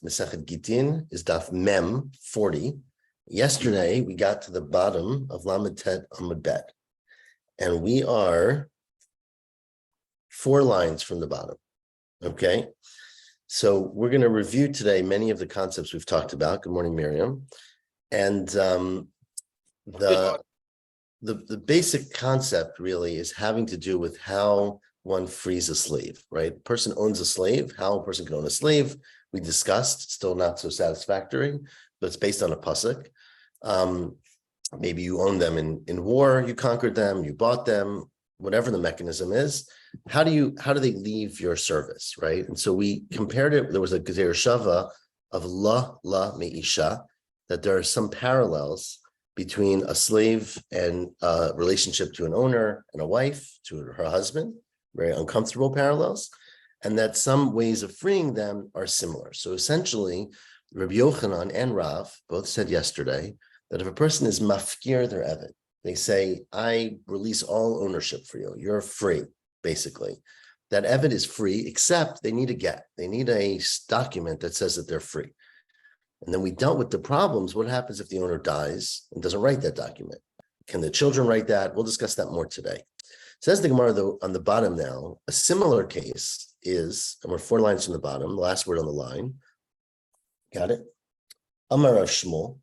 Masechet Gittin is Daf Mem 40. Yesterday, we got to the bottom of Lamed Tet Amud Bet, and we are 4 lines from the bottom, okay? So we're going to review today many of the concepts we've talked about. Good morning, Miriam. And the basic concept really is having to do with how one frees a slave, right? A person owns a slave. How a person can own a slave, we discussed, still not so satisfactory, but it's based on a pasuk. Maybe you own them in war, you conquered them, you bought them, whatever the mechanism is. How do they leave your service, right? And so we compared it. There was a Gezer Shava of la meisha, that there are some parallels between a slave and a relationship to an owner and a wife to her husband, very uncomfortable parallels, and that some ways of freeing them are similar. So essentially, Rabbi Yochanan and Rav both said yesterday that if a person is mafkir their eved, they say, I release all ownership for you, you're free, basically. That eved is free, except they need a get. They need a document that says that they're free. And then we dealt with the problems. What happens if the owner dies and doesn't write that document? Can the children write that? We'll discuss that more today. Says the Gemara, though, on the bottom now, a similar case is, and we're 4 lines from the bottom, the last word on the line. Got it? Amar Rav Shmuel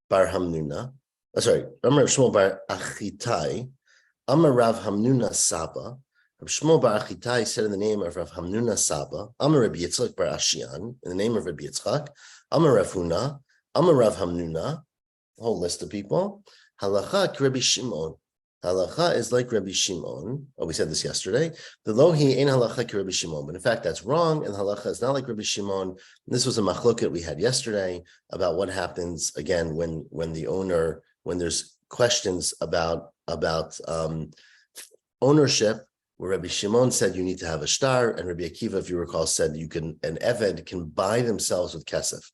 bar Hamnuna. Amar Rav Shmuel bar Achitai. Amar Rav Hamnuna Saba. Rav Shmuel bar Achitai said in the name of Rav Hamnuna Saba. Amar Rabbi Yitzchak bar Ashian, in the name of Rabbi Yitzchak. Amar Rav Huna. Amar Rav Hamnuna. A whole list of people. Halacha Rabbi Shimon. Halacha is like Rabbi Shimon. Oh, we said this yesterday. The lohi ain't halacha Rabbi Shimon, but in fact that's wrong. And halacha is not like Rabbi Shimon. This was a machloket we had yesterday about what happens again when the owner, when there's questions about ownership, where Rabbi Shimon said you need to have a shtar, and Rabbi Akiva, if you recall, said an eved can buy themselves with kesef.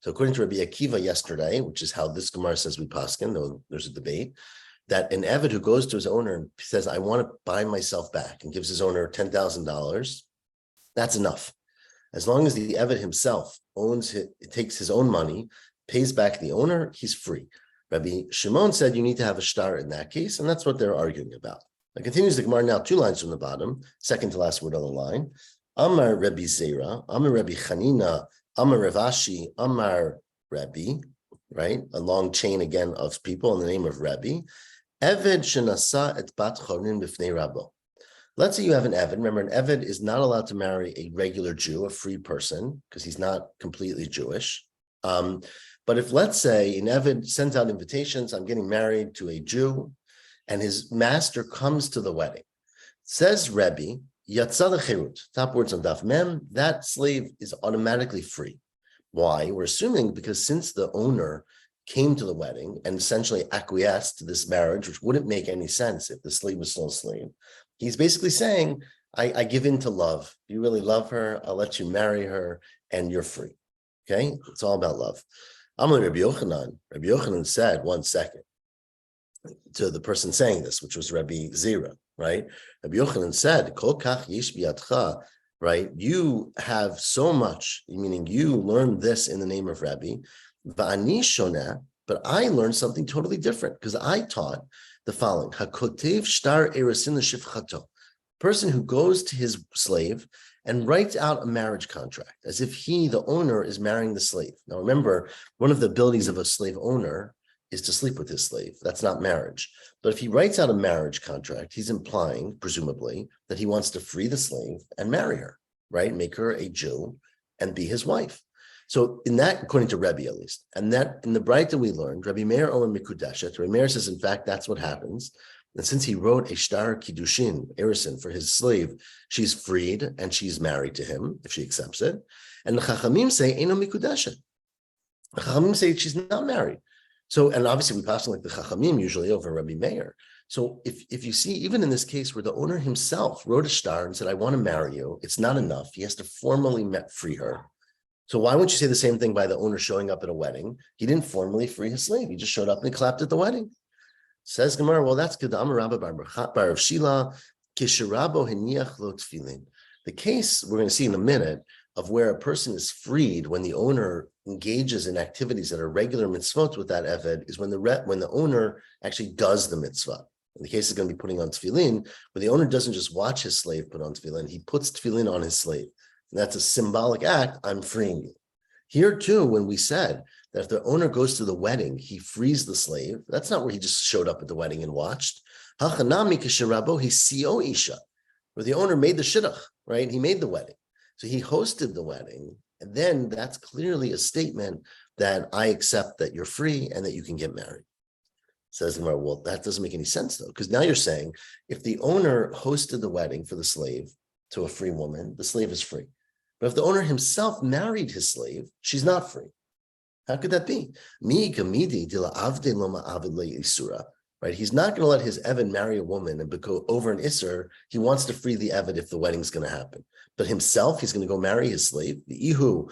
So according to Rabbi Akiva yesterday, which is how this Gemara says we paskin, though there's a debate, that an eved who goes to his owner and says, I want to buy myself back, and gives his owner $10,000, that's enough. As long as the eved himself takes his own money, pays back the owner, he's free. Rabbi Shimon said you need to have a shtar in that case, and that's what they're arguing about. It continues the Gemara now 2 lines from the bottom, second to last word on the line. Amar Rabbi Zera, Amar Rabbi Chanina, Amar Rav Ashi, Amar Rabbi, right? A long chain again of people in the name of Rabbi. Eved shenasa et bat chorin b'fnei Rabbo. Let's say you have an eved. Remember, an eved is not allowed to marry a regular Jew, a free person, because he's not completely Jewish. But if, let's say, an eved sends out invitations, I'm getting married to a Jew, and his master comes to the wedding. Says Rebbe, Yatzah lecherut, top words on Daf Mem, that slave is automatically free. Why? We're assuming because since the owner came to the wedding and essentially acquiesced to this marriage, which wouldn't make any sense if the slave was still a slave, he's basically saying, I give in to love. You really love her, I'll let you marry her, and you're free. Okay? It's all about love. Amar Rabbi Yochanan. Rabbi Yochanan said, 1 second, to the person saying this, which was Rabbi Zera, right? Rabbi Yochanan said, Kol kach yesh biyadcha, right? You have so much, meaning you learned this in the name of Rabbi, va'ani shoneh, but I learned something totally different because I taught the following: Hakotev shtar eresin l'shivchato, person who goes to his slave and writes out a marriage contract as if he, the owner, is marrying the slave. Now, remember, one of the abilities of a slave owner is to sleep with his slave. That's not marriage. But if he writes out a marriage contract, he's implying, presumably, that he wants to free the slave and marry her, right? Make her a Jew and be his wife. So in that, according to Rebbe at least, and that in the Braita we learned, Rabbi Meir Owen Mikudeshet, Rabbi Meir says, in fact, that's what happens. And since he wrote a shtar kiddushin, erison, for his slave, she's freed and she's married to him, if she accepts it. And the Chachamim say, Eino Mikudeshet. The Chachamim say she's not married. So, and obviously we pass on like the Chachamim usually over Rabbi Meir. So if you see, even in this case where the owner himself wrote a shtar and said, I want to marry you, it's not enough. He has to formally free her. So why wouldn't you say the same thing by the owner showing up at a wedding? He didn't formally free his slave. He just showed up and he clapped at the wedding. Says Gemara, well, that's good. The case we're going to see in a minute of where a person is freed when the owner engages in activities that are regular mitzvot with that eved is when the owner actually does the mitzvah. In the case is going to be putting on tefillin, where the owner doesn't just watch his slave put on tefillin, he puts tefillin on his slave. And that's a symbolic act, I'm freeing you. Here too, when we said that if the owner goes to the wedding, he frees the slave, that's not where he just showed up at the wedding and watched. Hachanami kisherabo hisio isha, where the owner made the shidduch, right? He made the wedding. So he hosted the wedding, and then that's clearly a statement that I accept that you're free and that you can get married. Says the Gemara, well, that doesn't make any sense though, because now you're saying if the owner hosted the wedding for the slave to a free woman, the slave is free. But if the owner himself married his slave, she's not free. How could that be? Right? He's not going to let his Eved marry a woman and go over an Isser. He wants to free the Eved if the wedding's going to happen. But himself, he's going to go marry his slave, the Ihu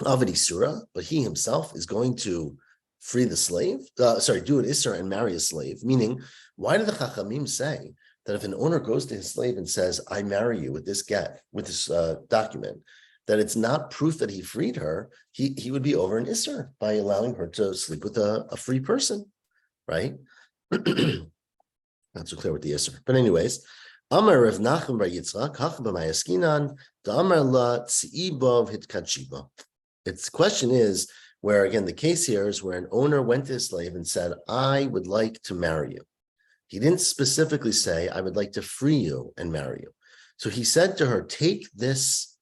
Aved Isura, but he himself is going to free the slave, do an Isser and marry a slave. Meaning, why do the Chachamim say that if an owner goes to his slave and says, I marry you with this get, with this document, that it's not proof that he freed her, he would be over an Isser by allowing her to sleep with a free person, right? Not so clear with the Isser. But anyways, Amar Rav Nachum bar Yitzchak, Hach b'mayaskinan, Amar la tzibov hitkachiba. Its question is, where again, the case here is where an owner went to his slave and said, I would like to marry you. He didn't specifically say, I would like to free you and marry you. So he said to her, take this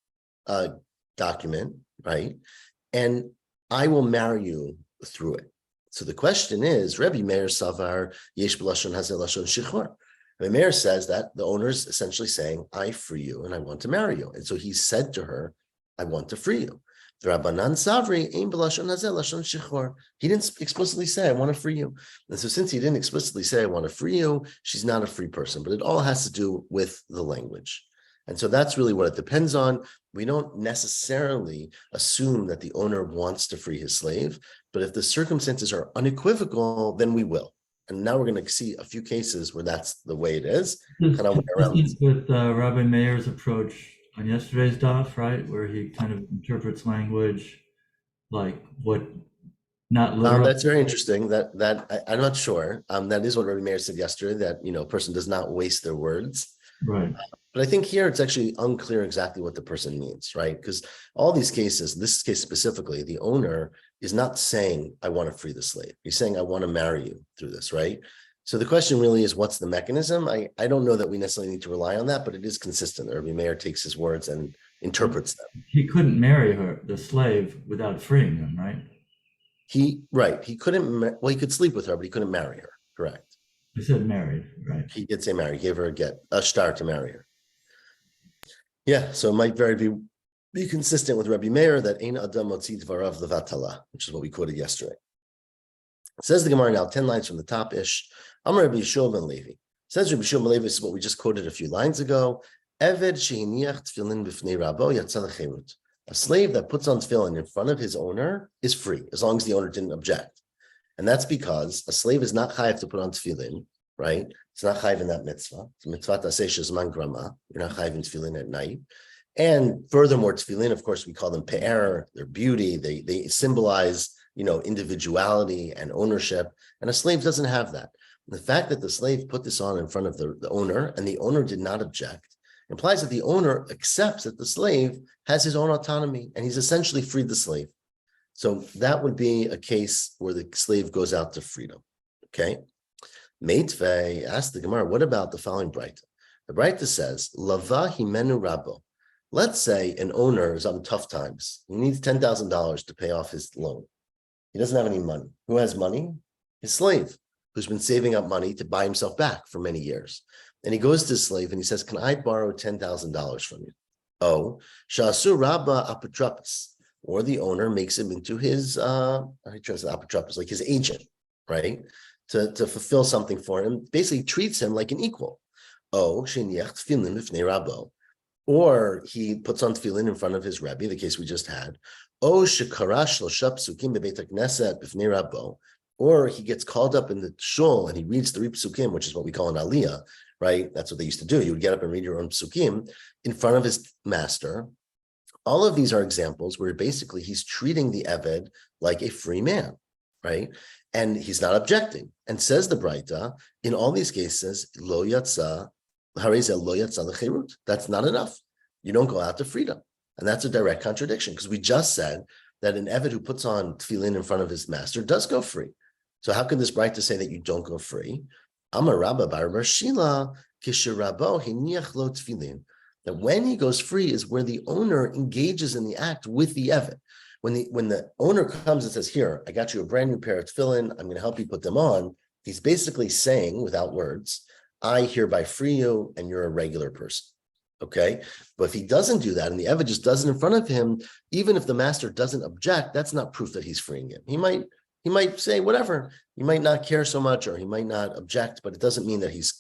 document, right? And I will marry you through it. So the question is, Rebbe Meir Savar Yesh B'lashon Hazeh Lashon Shichor. Rebbe Meir says that the owner is essentially saying, I free you and I want to marry you. And so he said to her, I want to free you. The Rabbanan Savri Ein B'lashon Hazeh Lashon Shichor. He didn't explicitly say, I want to free you. And so since he didn't explicitly say, I want to free you, she's not a free person. But it all has to do with the language. And so that's really what it depends on. We don't necessarily assume that the owner wants to free his slave, but if the circumstances are unequivocal, then we will. And now we're going to see a few cases where that's the way it is. Kind of with Rabbi Meir's approach on yesterday's daf, right, where he kind of interprets language like what, not literal. That's very interesting. I'm not sure. That is what Rabbi Meir said yesterday, that a person does not waste their words. Right. But I think here it's actually unclear exactly what the person means, right? Because all these cases, this case specifically, the owner is not saying, I want to free the slave. He's saying, I want to marry you through this, right? So the question really is, what's the mechanism? I don't know that we necessarily need to rely on that, but it is consistent. Rabbi Meir takes his words and interprets them. He couldn't marry her, the slave, without freeing him, right? He couldn't, well, he could sleep with her, but he couldn't marry her, correct? He said married, right? He did say marry, he gave her a star to marry her. Yeah, so it might very be consistent with Rabbi Meir that Ein Adam Motzi Dvarav Levatala, which is what we quoted yesterday. It says the Gemara now, 10 lines from the top-ish. Amar Rabbi Yishua ben Levi. Says Rabbi Yishua ben Levi, this is what we just quoted a few lines ago. Eved shehiniach tefillin b'fnei rabo yatsa lecherut. A slave that puts on tefillin in front of his owner is free, as long as the owner didn't object. And that's because a slave is not chayav to put on tefillin, right? It's not chayiv in that mitzvah. It's mitzvah taseh shezman grama. You're not chayiv in tefillin at night. And furthermore, tefillin, of course, we call them pe'er, their beauty. They symbolize, individuality and ownership. And a slave doesn't have that. The fact that the slave put this on in front of the owner and the owner did not object implies that the owner accepts that the slave has his own autonomy and he's essentially freed the slave. So that would be a case where the slave goes out to freedom. Okay. Meitvei asked the Gemara, what about the following Braita? The Braita says, Lava himenu rabo. Let's say an owner is on tough times. He needs $10,000 to pay off his loan. He doesn't have any money. Who has money? His slave, who's been saving up money to buy himself back for many years. And he goes to his slave and he says, can I borrow $10,000 from you? Oh, Shasu Rabba Apotropos. Or the owner makes him into his, apotropos, like his agent, right? To fulfill something for him, basically treats him like an equal. Oh, Sheniach Tefillin B'fnei Rabbo. Or he puts on tefillin in front of his Rebbe, the case we just had. Oh, Shekara Shlosha Psukim B'Beit HaKnesset B'fnei Rabbo. Or he gets called up in the shul and he reads 3 psukim, which is what we call an aliyah, right? That's what they used to do. You would get up and read your own psukim in front of his master. All of these are examples where basically he's treating the Eved like a free man, right? And he's not objecting. And says the Braita, in all these cases, lo yatsa, hareze lo yatsa lecherut. That's not enough. You don't go out to freedom. And that's a direct contradiction, because we just said that an Eved who puts on tefillin in front of his master does go free. So how can this Braita say that you don't go free? Amar Rabba bar Shila kisherabo hiniach lo tefillin. That when he goes free is where the owner engages in the act with the Eved. When the owner comes and says, here, I got you a brand new pair of tefillin, I'm going to help you put them on, he's basically saying, without words, I hereby free you and you're a regular person. Okay? But if he doesn't do that and the Eved just does it in front of him, even if the master doesn't object, that's not proof that he's freeing him. He might say whatever. He might not care so much, or he might not object, but it doesn't mean that he's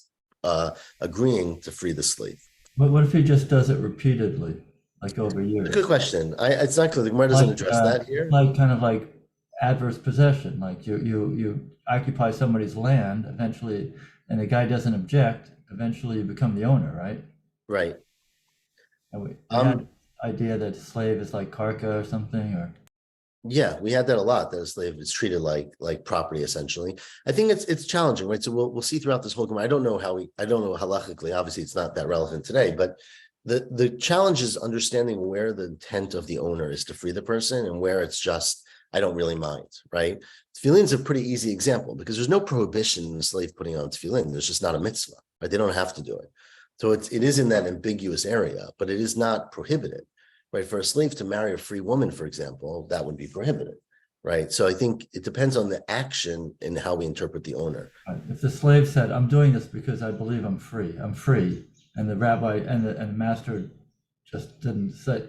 agreeing to free the slave. But what if he just does it repeatedly, like over years? Good question. It's not clear. The Gemara doesn't address that here. Like kind of like adverse possession. Like you occupy somebody's land eventually, and the guy doesn't object. Eventually, you become the owner, right? Right. And we had the idea that a slave is like karka or something, or. Yeah, we had that a lot, that a slave is treated like property, essentially. I think it's challenging, right? So we'll see throughout this whole Gemara. I don't know halachically, obviously it's not that relevant today, but the challenge is understanding where the intent of the owner is to free the person and where it's just, I don't really mind, right? Tefillin is a pretty easy example because there's no prohibition in a slave putting on tefillin. There's just not a mitzvah, right? They don't have to do it. So it is in that ambiguous area, but it is not prohibited. Right, for a slave to marry a free woman, for example, that would be prohibited, right? So I think it depends on the action and how we interpret the owner. If the slave said, "I'm doing this because I believe I'm free," and the rabbi and the master just didn't say,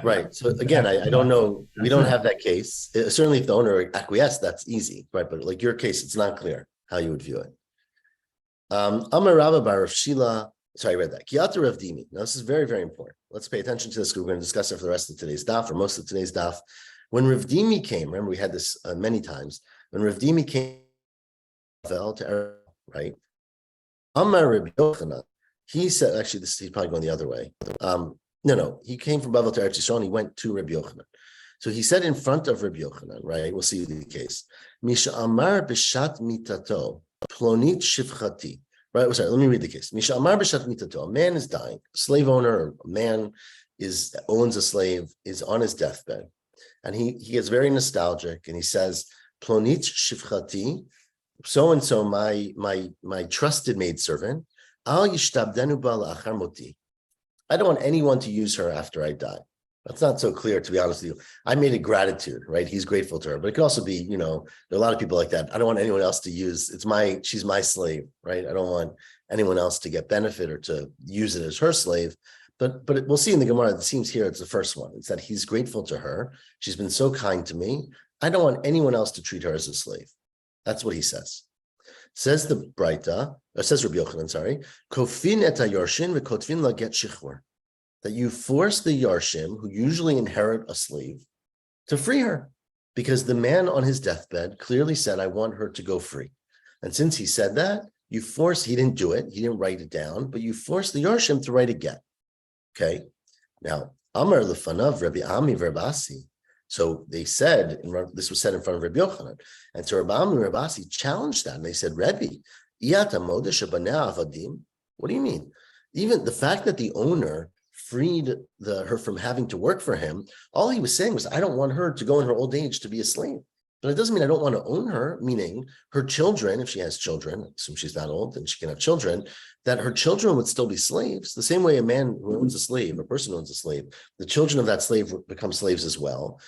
right. So again, I don't know. We don't have that case. Certainly, if the owner acquiesced, that's easy, right? But like your case, it's not clear how you would view it. Amar Rabba bar Shila. Sorry, I read that. Kiyata Rav Dimi. Now, this is very, very important. Let's pay attention to this because we're going to discuss it for the rest of today's daf, or most of today's daf. When Rav Dimi came, remember we had this many times. When Rav Dimi came to Eretz, right? Amar Rabbi Yochanan. He said, actually, he's probably going the other way. No. He came from Bavel to Eretz Yisrael and he went to Rabbi Yochanan. So he said in front of Rabbi Yochanan, right? We'll see the case. Misha Amar b'shat mitato plonit shivchati. Right. Sorry. Let me read the case. Misha Amar b'shat mitato. A man is dying. A slave owner, or a man owns a slave, is on his deathbed, and he gets very nostalgic, and he says, "Plonit shivchati, so and so, my trusted maidservant, al yishtabdenu ba la'achar moti. I don't want anyone to use her after I die." That's not so clear, to be honest with you. I made a gratitude, right? He's grateful to her, but it could also be, there are a lot of people like that. I don't want anyone else to use, she's my slave, right? I don't want anyone else to get benefit or to use it as her slave. But we'll see in the Gemara, it seems here it's the first one. It's that he's grateful to her. She's been so kind to me. I don't want anyone else to treat her as a slave. That's what he says. Says the Braita, says Rabbi Yochanan, sorry, Kofin et hayorshin v'kotvin la get shichur. That you force the Yarshim, who usually inherit a slave, to free her, because the man on his deathbed clearly said, I want her to go free. And since he said that, he didn't do it, he didn't write it down, but you force the Yarshim to write a get. Okay? Now, Amar lefanav Rabbi Ami Verbasi. So they said, this was said in front of Rabbi Yochanan, and so Rabbi Ami Verbasi challenged that, and they said, Rebbe, what do you mean? Even the fact that the owner freed her from having to work for him, all he was saying was, I don't want her to go in her old age to be a slave. But it doesn't mean I don't want to own her, meaning her children, if she has children, I assume she's not old and she can have children, that her children would still be slaves. The same way a man who owns a slave, a person who owns a slave, the children of that slave become slaves as well.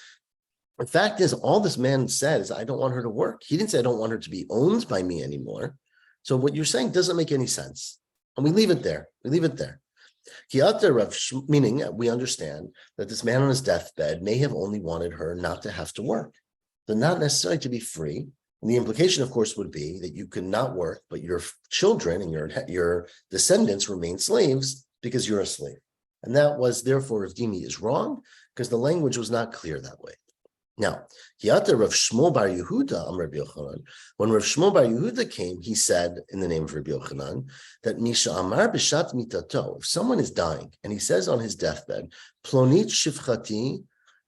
The fact is, all this man said is, I don't want her to work. He didn't say, I don't want her to be owned by me anymore. So what you're saying doesn't make any sense. And we leave it there. Meaning we understand that this man on his deathbed may have only wanted her not to have to work, but not necessarily to be free. And the implication, of course, would be that you could not work, but your children and your descendants remain slaves because you're a slave. And that was, therefore, if Dimi is wrong, because the language was not clear that way. Now, Hiyata Rav Shmuel Bar Yehuda, Rabbi Yochanan, when Rav Shmuel Bar Yehuda came, he said in the name of Rabbi Yochanan that Misha Amar B'Shat Mitato, if someone is dying and he says on his deathbed, Plonit Shivchati,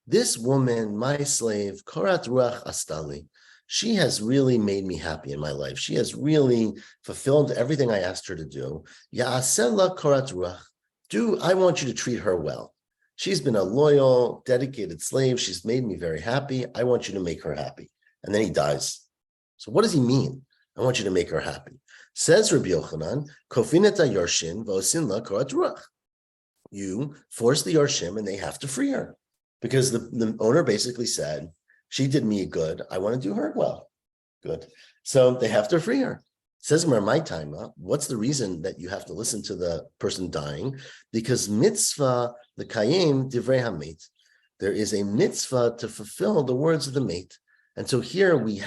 this woman, my slave, Korat Ruach Astali, she has really made me happy in my life. She has really fulfilled everything I asked her to do. Ya'aseh Korat Ruach, I want you to treat her well. She's been a loyal, dedicated slave. She's made me very happy. I want you to make her happy. And then he dies. So what does he mean? I want you to make her happy. Says Rabbi Yochanan, Kofinet Yorshin v'osin la korat ruach. You force the Yorshim and they have to free her. Because the owner basically said, she did me good. I want to do her well. Good. So they have to free her. Says my time, what's the reason that you have to listen to the person dying? Because mitzvah, the kayim divrei hameit, there is a mitzvah to fulfill the words of the mate. And so here we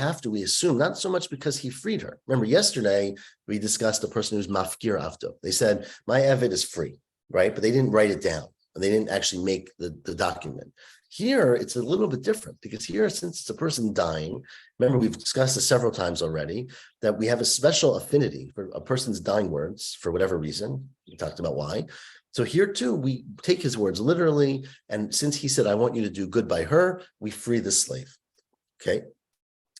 assume, not so much because he freed her. Remember, yesterday we discussed the person who's mafkir avdo. They said, my eved is free, right? But they didn't write it down. And they didn't actually make the document. Here, it's a little bit different because here, since it's a person dying, remember, we've discussed this several times already, that we have a special affinity for a person's dying words for whatever reason. We talked about why. So here too, we take his words literally. And since he said, I want you to do good by her, we free the slave. Okay.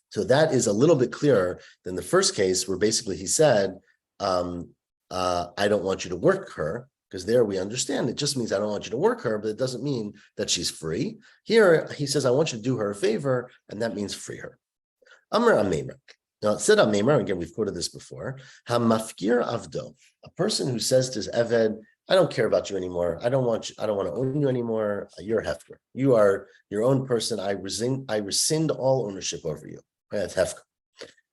So that is a little bit clearer than the first case where basically he said, I don't want you to work her. Because there we understand it just means I don't want you to work her, but it doesn't mean that she's free. Here he says, I want you to do her a favor, and that means free her. Amr Amemrak. Now it said Amemrak, again, we've quoted this before. Hamafkir avdo, a person who says to his Eved, I don't care about you anymore. I don't want to own you anymore. You're hefker. You are your own person. I rescind all ownership over you. That's hefker.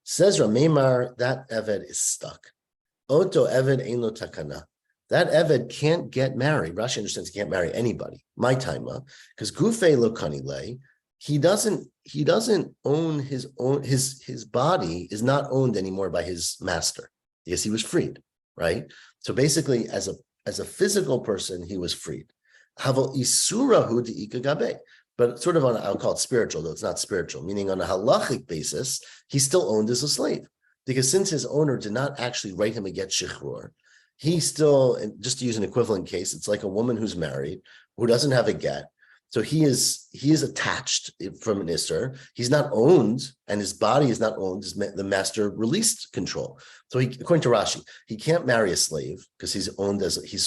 Says Ramemar, that Eved is stuck. Oto Eved ein lo takana. That Eved can't get married. Rashi understands he can't marry anybody. My time, because Gufei lo kanile, he doesn't own his body is not owned anymore by his master because he was freed, right? So basically, as a physical person, he was freed. Havel isurahu deikagabe, but sort of on I'll call it spiritual, though it's not spiritual, meaning on a halachic basis, he's still owned as a slave because since his owner did not actually write him a get shichrur. He still, just to use an equivalent case, it's like a woman who's married, who doesn't have a get. So he is attached from an isser. He's not owned, and his body is not owned. The master released control. So according to Rashi, he can't marry a slave because he's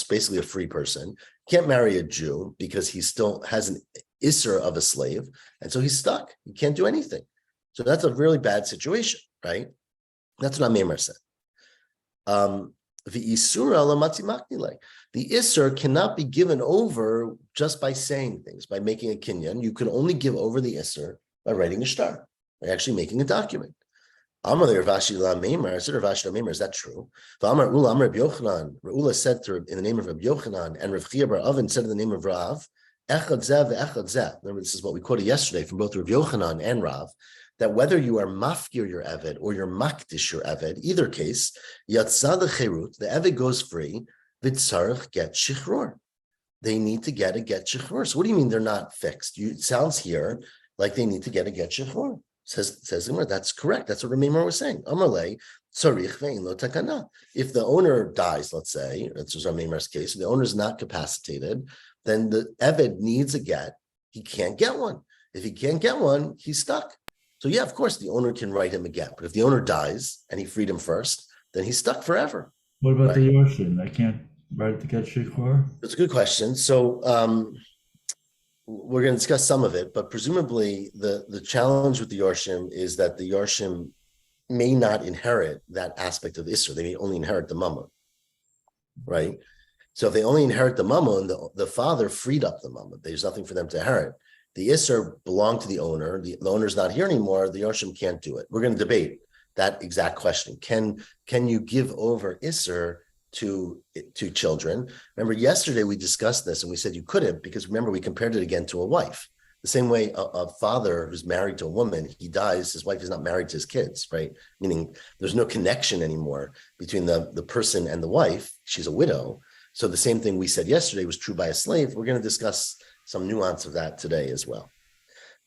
basically a free person. He can't marry a Jew because he still has an isser of a slave. And so he's stuck. He can't do anything. So that's a really bad situation, right? That's what Amemar said. The Isser cannot be given over just by saying things, by making a kinyan. You can only give over the Isser by writing a shtar, by actually making a document. Amar Rav Ashi, is that true? Ula said in the name of Rabbi Yochanan, and Rav Chia bar Avin said in the name of Rav, Echad zeh ve'echad zeh. Remember, this is what we quoted yesterday from both Rav Yochanan and Rav, that whether you are mafkir your Eved or you're makdish your Eved, either case, yatzah cherut, the Eved goes free, v'tzarich get shichrur. They need to get a get shichrur. So what do you mean they're not fixed? It sounds here like they need to get a get shichrur. Says Imar, that's correct. That's what Ramimar was saying. Amarle, tzarich ve'in lo takana. If the owner dies, let's say, that's just Ramimar's case, the owner is not capacitated, then the Eved needs a get. He can't get one. If he can't get one, he's stuck. So yeah, of course, the owner can write him a get, but if the owner dies and he freed him first, then he's stuck forever. What about the Yorshin? I can't write the get shikor? That's a good question. So we're going to discuss some of it, but presumably the challenge with the Yorshim is that the Yorshim may not inherit that aspect of Isser. They may only inherit the Mammon, right? So if they only inherit the Mammon, the father freed up the Mammon. There's nothing for them to inherit. The Isser belonged to the owner. The owner's not here anymore. The Yorshim can't do it. We're going to debate that exact question. Can you give over Isser to children? Remember, yesterday we discussed this and we said you couldn't because remember, we compared it again to a wife. The same way a father who's married to a woman, he dies, his wife is not married to his kids, right? Meaning there's no connection anymore between the person and the wife. She's a widow. So the same thing we said yesterday was true by a slave. We're going to discuss some nuance of that today as well.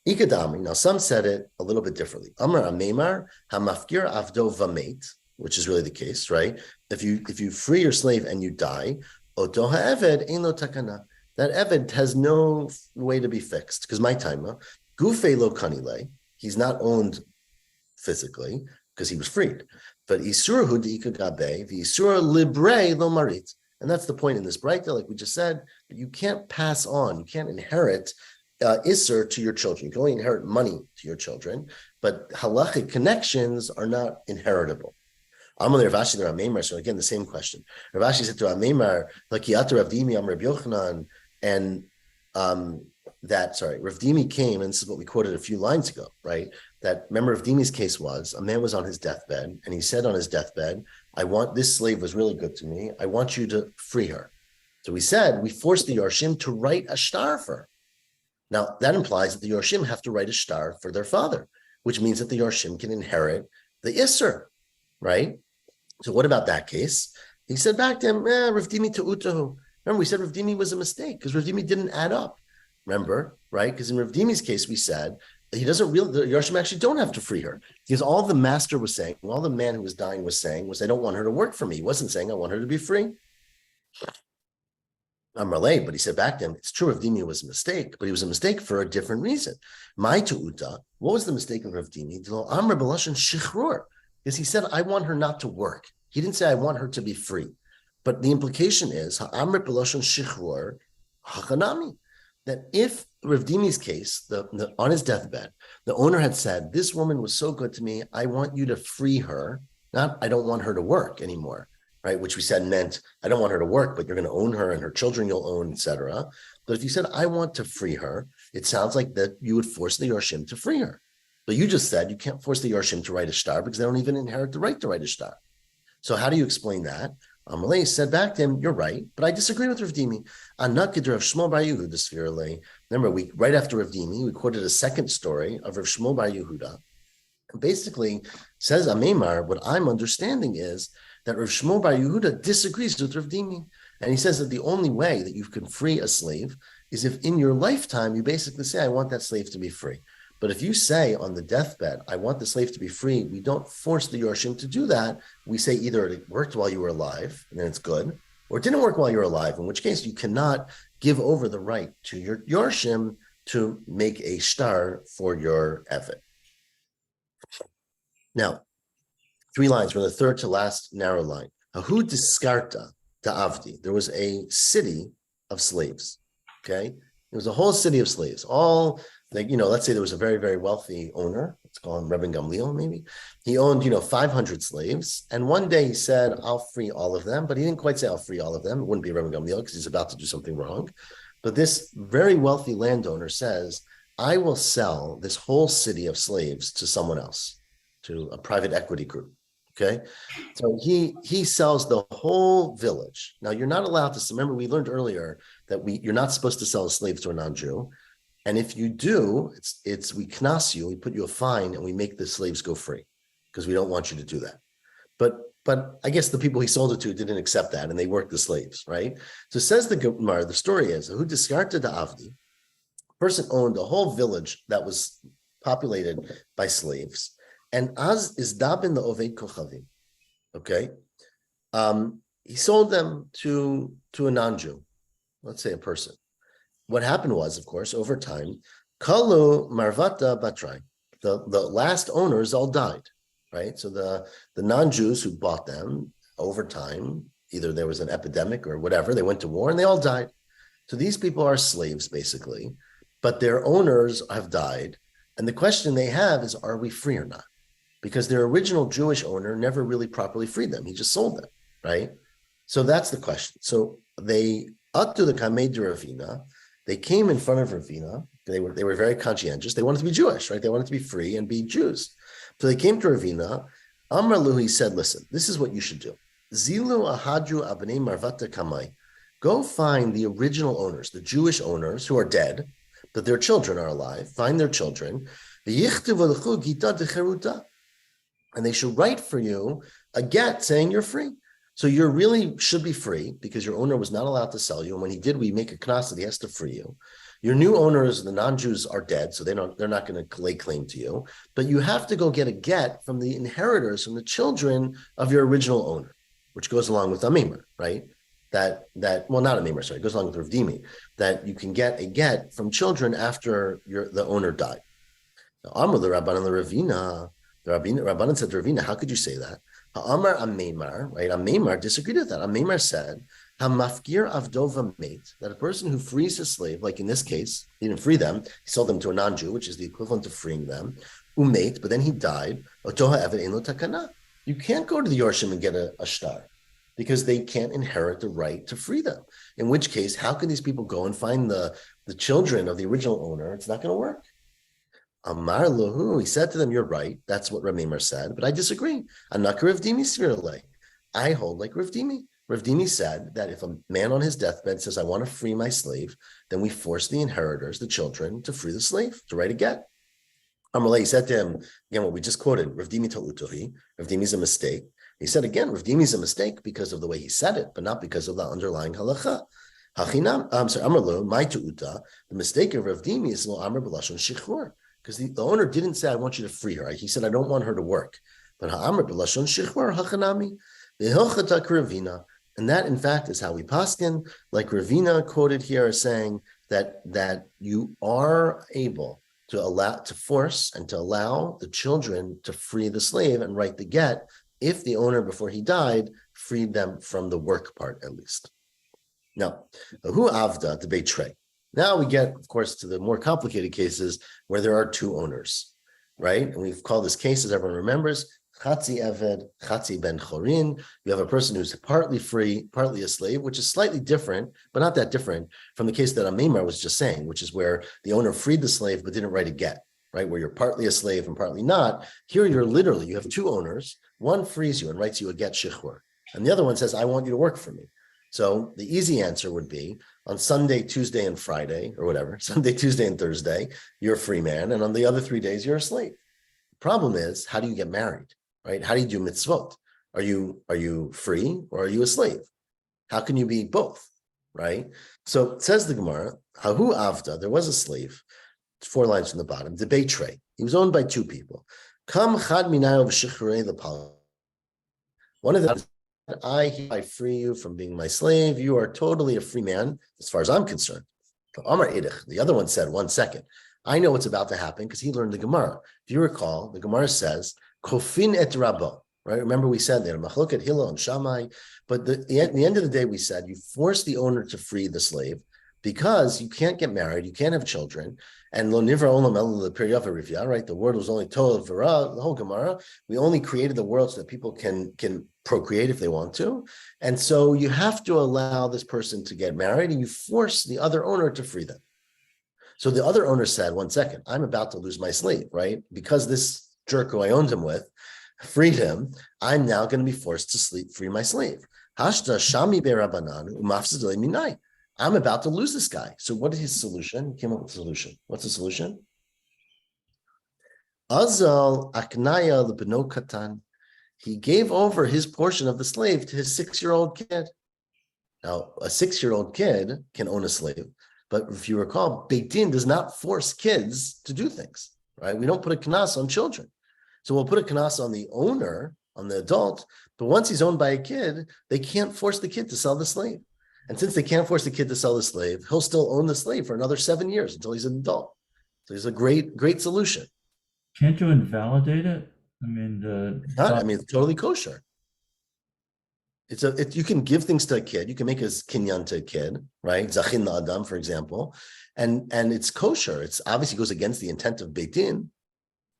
Ikadami. Now, some said it a little bit differently. Amar Amemar Hamafkir Avdo Vameit, which is really the case, right? If you free your slave and you die, Otoha Eved Eno Takana. That Eved has no way to be fixed because my timer, Gufe Lo Kanile, he's not owned physically because he was freed. But Isur Hudika Gabe, the Isur Libre Lo Marit. And that's the point in this Breita, like we just said, you can't pass on, you can't inherit Isser to your children. You can only inherit money to your children, but halachic connections are not inheritable. Amalei Rav Ashi Rav Meimar. So again, the same question. Rav Ashi said to Rav Meimar, like Yatar Rav Dimi Am Rav Yochanan, and Rav Dimi came, and this is what we quoted a few lines ago, right? That remember Rav Dimi's case was a man was on his deathbed, and he said on his deathbed, "I want this slave was really good to me. I want you to free her." So we said we forced the Yarshim to write a shtar for her. Now, that implies that the Yorshim have to write a shtar for their father, which means that the Yorshim can inherit the Isser, right? So what about that case? He said back to him, Rav Dimi te'utahu. Remember, we said Rav Dimi was a mistake because Rav Dimi didn't add up. Remember, right? Because in Rav Dimi's case, we said he doesn't really, the Yorshim actually don't have to free her. Because all the master was saying, all the man who was dying was saying was, I don't want her to work for me. He wasn't saying, I want her to be free. Amarle, but he said back to him, it's true Rav Dimi was a mistake, but he was a mistake for a different reason. My tu'uta, what was the mistake of Rav Dimi? Amr b'lashon shichrur, because he said, I want her not to work. He didn't say, I want her to be free. But the implication is, Amr b'lashon shichrur, hakanami, that if Rav Dimi's case, on his deathbed, the owner had said, this woman was so good to me, I want you to free her, not I don't want her to work anymore. Right, which we said meant I don't want her to work, but you're going to own her and her children you'll own, etc. But if you said I want to free her, it sounds like that you would force the Yorshim to free her. But you just said you can't force the Yorshim to write a shtar because they don't even inherit the right to write a shtar. So how do you explain that? Amalei said back to him, "You're right, but I disagree with Rav Dimi. Remember, right after Rav Dimi, we quoted a second story of Rav Shmuel Bar Yehuda. Basically, says Amemar, what I'm understanding is that Rav Shmuel Bar Yehuda disagrees with Rav Dimi. And he says that the only way that you can free a slave is if in your lifetime you basically say, I want that slave to be free. But if you say on the deathbed, I want the slave to be free, we don't force the Yorshim to do that. We say either it worked while you were alive, and then it's good, or it didn't work while you were alive, in which case you cannot give over the right to your Yorshim to make a shtar for your Eved. Now, 3 lines from the third to last narrow line. Ahu diskarta to Avdi. There was a city of slaves. Okay. There was a whole city of slaves. All like, let's say there was a very, very wealthy owner. Let's call him Rebbe Gamliel, maybe. He owned, 500 slaves. And one day he said, I'll free all of them. But he didn't quite say I'll free all of them. It wouldn't be Rebbe Gamliel because he's about to do something wrong. But this very wealthy landowner says, I will sell this whole city of slaves to someone else, to a private equity group. Okay, so he sells the whole village. Now you're not allowed to. Remember, we learned earlier that you're not supposed to sell a slave to a non-Jew, and if you do, we knas you, we put you a fine, and we make the slaves go free because we don't want you to do that. But I guess the people he sold it to didn't accept that, and they worked the slaves, right? So says the Gemara. The story is who discarded the Avdi. Person owned a whole village that was populated by slaves. And as is dabin the oved kochavim, okay, he sold them to a non-Jew, let's say a person. What happened was, of course, over time, kalu marvata batrai, the last owners all died, right? So the non-Jews who bought them over time, either there was an epidemic or whatever, they went to war and they all died. So these people are slaves basically, but their owners have died, and the question they have is, are we free or not? Because their original Jewish owner never really properly freed them. He just sold them, right? So that's the question. So they, up to the Kamei de Ravina, they came in front of Ravina. They were very conscientious. They wanted to be Jewish, right? They wanted to be free and be Jews. So they came to Ravina. Amar Lu, he said, listen, this is what you should do. Zilu ahadru abnei marvata kamai. Go find the original owners, the Jewish owners who are dead, but their children are alive. Find their children. And they should write for you a get saying you're free. So you really should be free because your owner was not allowed to sell you. And when he did, we make a knas that he has to free you. Your new owners, the non-Jews, are dead, so they're not going to lay claim to you. But you have to go get a get from the inheritors, from the children of your original owner, which goes along with Amimar, right? That well, not Amimar, sorry, it goes along with Rav Dimi, that you can get a get from children after the owner died. Now, Amar the Rabbanan the Ravina, the Rabbanan said to Ravina, how could you say that? Amar Amemar, right? Amemar disagreed with that. Amemar said, Hamafkir Avdova mate, that a person who frees his slave, like in this case, he didn't free them, he sold them to a non-Jew, which is the equivalent of freeing them, umate, but then he died, Otoha Eved Eno Takana. You can't go to the Yorshim and get a shtar because they can't inherit the right to free them. In which case, how can these people go and find the children of the original owner? It's not going to work. Amar Lahu, he said to them, you're right. That's what Ramimar said, but I disagree. Anaka Rav Dimi Svirale. I hold like Rav Dimi. Rav Dimi said that if a man on his deathbed says, I want to free my slave, then we force the inheritors, the children, to free the slave, to write a get. Amalei said to him, again, what we just quoted, Rav Dimi Ta'utuhi, Rav Dimi's a mistake. He said again, Rav Dimi's a mistake because of the way he said it, but not because of the underlying halacha. Hachinam, I'm sorry, Amarlo, my Ta'uta, the mistake of Rav Dimi is Lo Amar B'lashon Shichur. Because the owner didn't say, I want you to free her. He said, I don't want her to work. But ha'amr b'lashon shichvar hachanami v'hilchatak Ravina. And that, in fact, is how we paskin, like Ravina quoted here, as saying that you are able to force and to allow the children to free the slave and write the get if the owner, before he died, freed them from the work part, at least. Now, who avda to betray? Now we get, of course, to the more complicated cases where there are two owners, right? And we've called this case, as everyone remembers, Chatzi Eved, Chatzi Ben Chorin. You have a person who's partly free, partly a slave, which is slightly different, but not that different from the case that Amimar was just saying, which is where the owner freed the slave but didn't write a get, right? Where you're partly a slave and partly not. Here you have two owners. One frees you and writes you a get shichur, and the other one says, I want you to work for me. So the easy answer would be on Sunday, Tuesday, and Friday, or whatever, Sunday, Tuesday, and Thursday, you're a free man. And on the other 3 days, you're a slave. The problem is, how do you get married, right? How do you do mitzvot? Are you free or are you a slave? How can you be both, right? So it says the Gemara, Hahu Avda, there was a slave, 4 lines from the bottom, the Beitrei. He was owned by 2 people. Kam chad minayo v'shichrei lepal. One of them, I free you from being my slave. You are totally a free man, as far as I'm concerned. The other one said, 1 second. I know what's about to happen because he learned the Gemara. If you recall, the Gemara says, Kofin et Rabbo, right? Remember we said there, Machloket Hillel and Shammai. But at the end of the day, we said, you force the owner to free the slave because you can't get married, you can't have children. And lo nivra olam ela l'piryav harivya, right? The word was only told v'ra, the whole Gemara. We only created the world so that people can procreate if they want to. And so you have to allow this person to get married and you force the other owner to free them. So the other owner said, 1 second, I'm about to lose my slave, right? Because this jerk who I owned him with freed him, I'm now going to be forced to free my slave. Hashta shami be'rabanan umafsid minai. I'm about to lose this guy. So what is his solution? He came up with a solution. What's the solution? Azal aknaya lebeno katan. He gave over his portion of the slave to his 6-year-old kid. Now, a 6-year-old kid can own a slave, but if you recall, Beit Din does not force kids to do things, right? We don't put a knas on children. So we'll put a knas on the owner, on the adult, but once he's owned by a kid, they can't force the kid to sell the slave. And since they can't force the kid to sell the slave, he'll still own the slave for another 7 years until he's an adult. So it's a great solution. Can't you invalidate it? I mean, it's totally kosher. You can give things to a kid. You can make a kinyan to a kid, right? Zachin la'adam, for example, and it's kosher. It's obviously goes against the intent of Beit Din,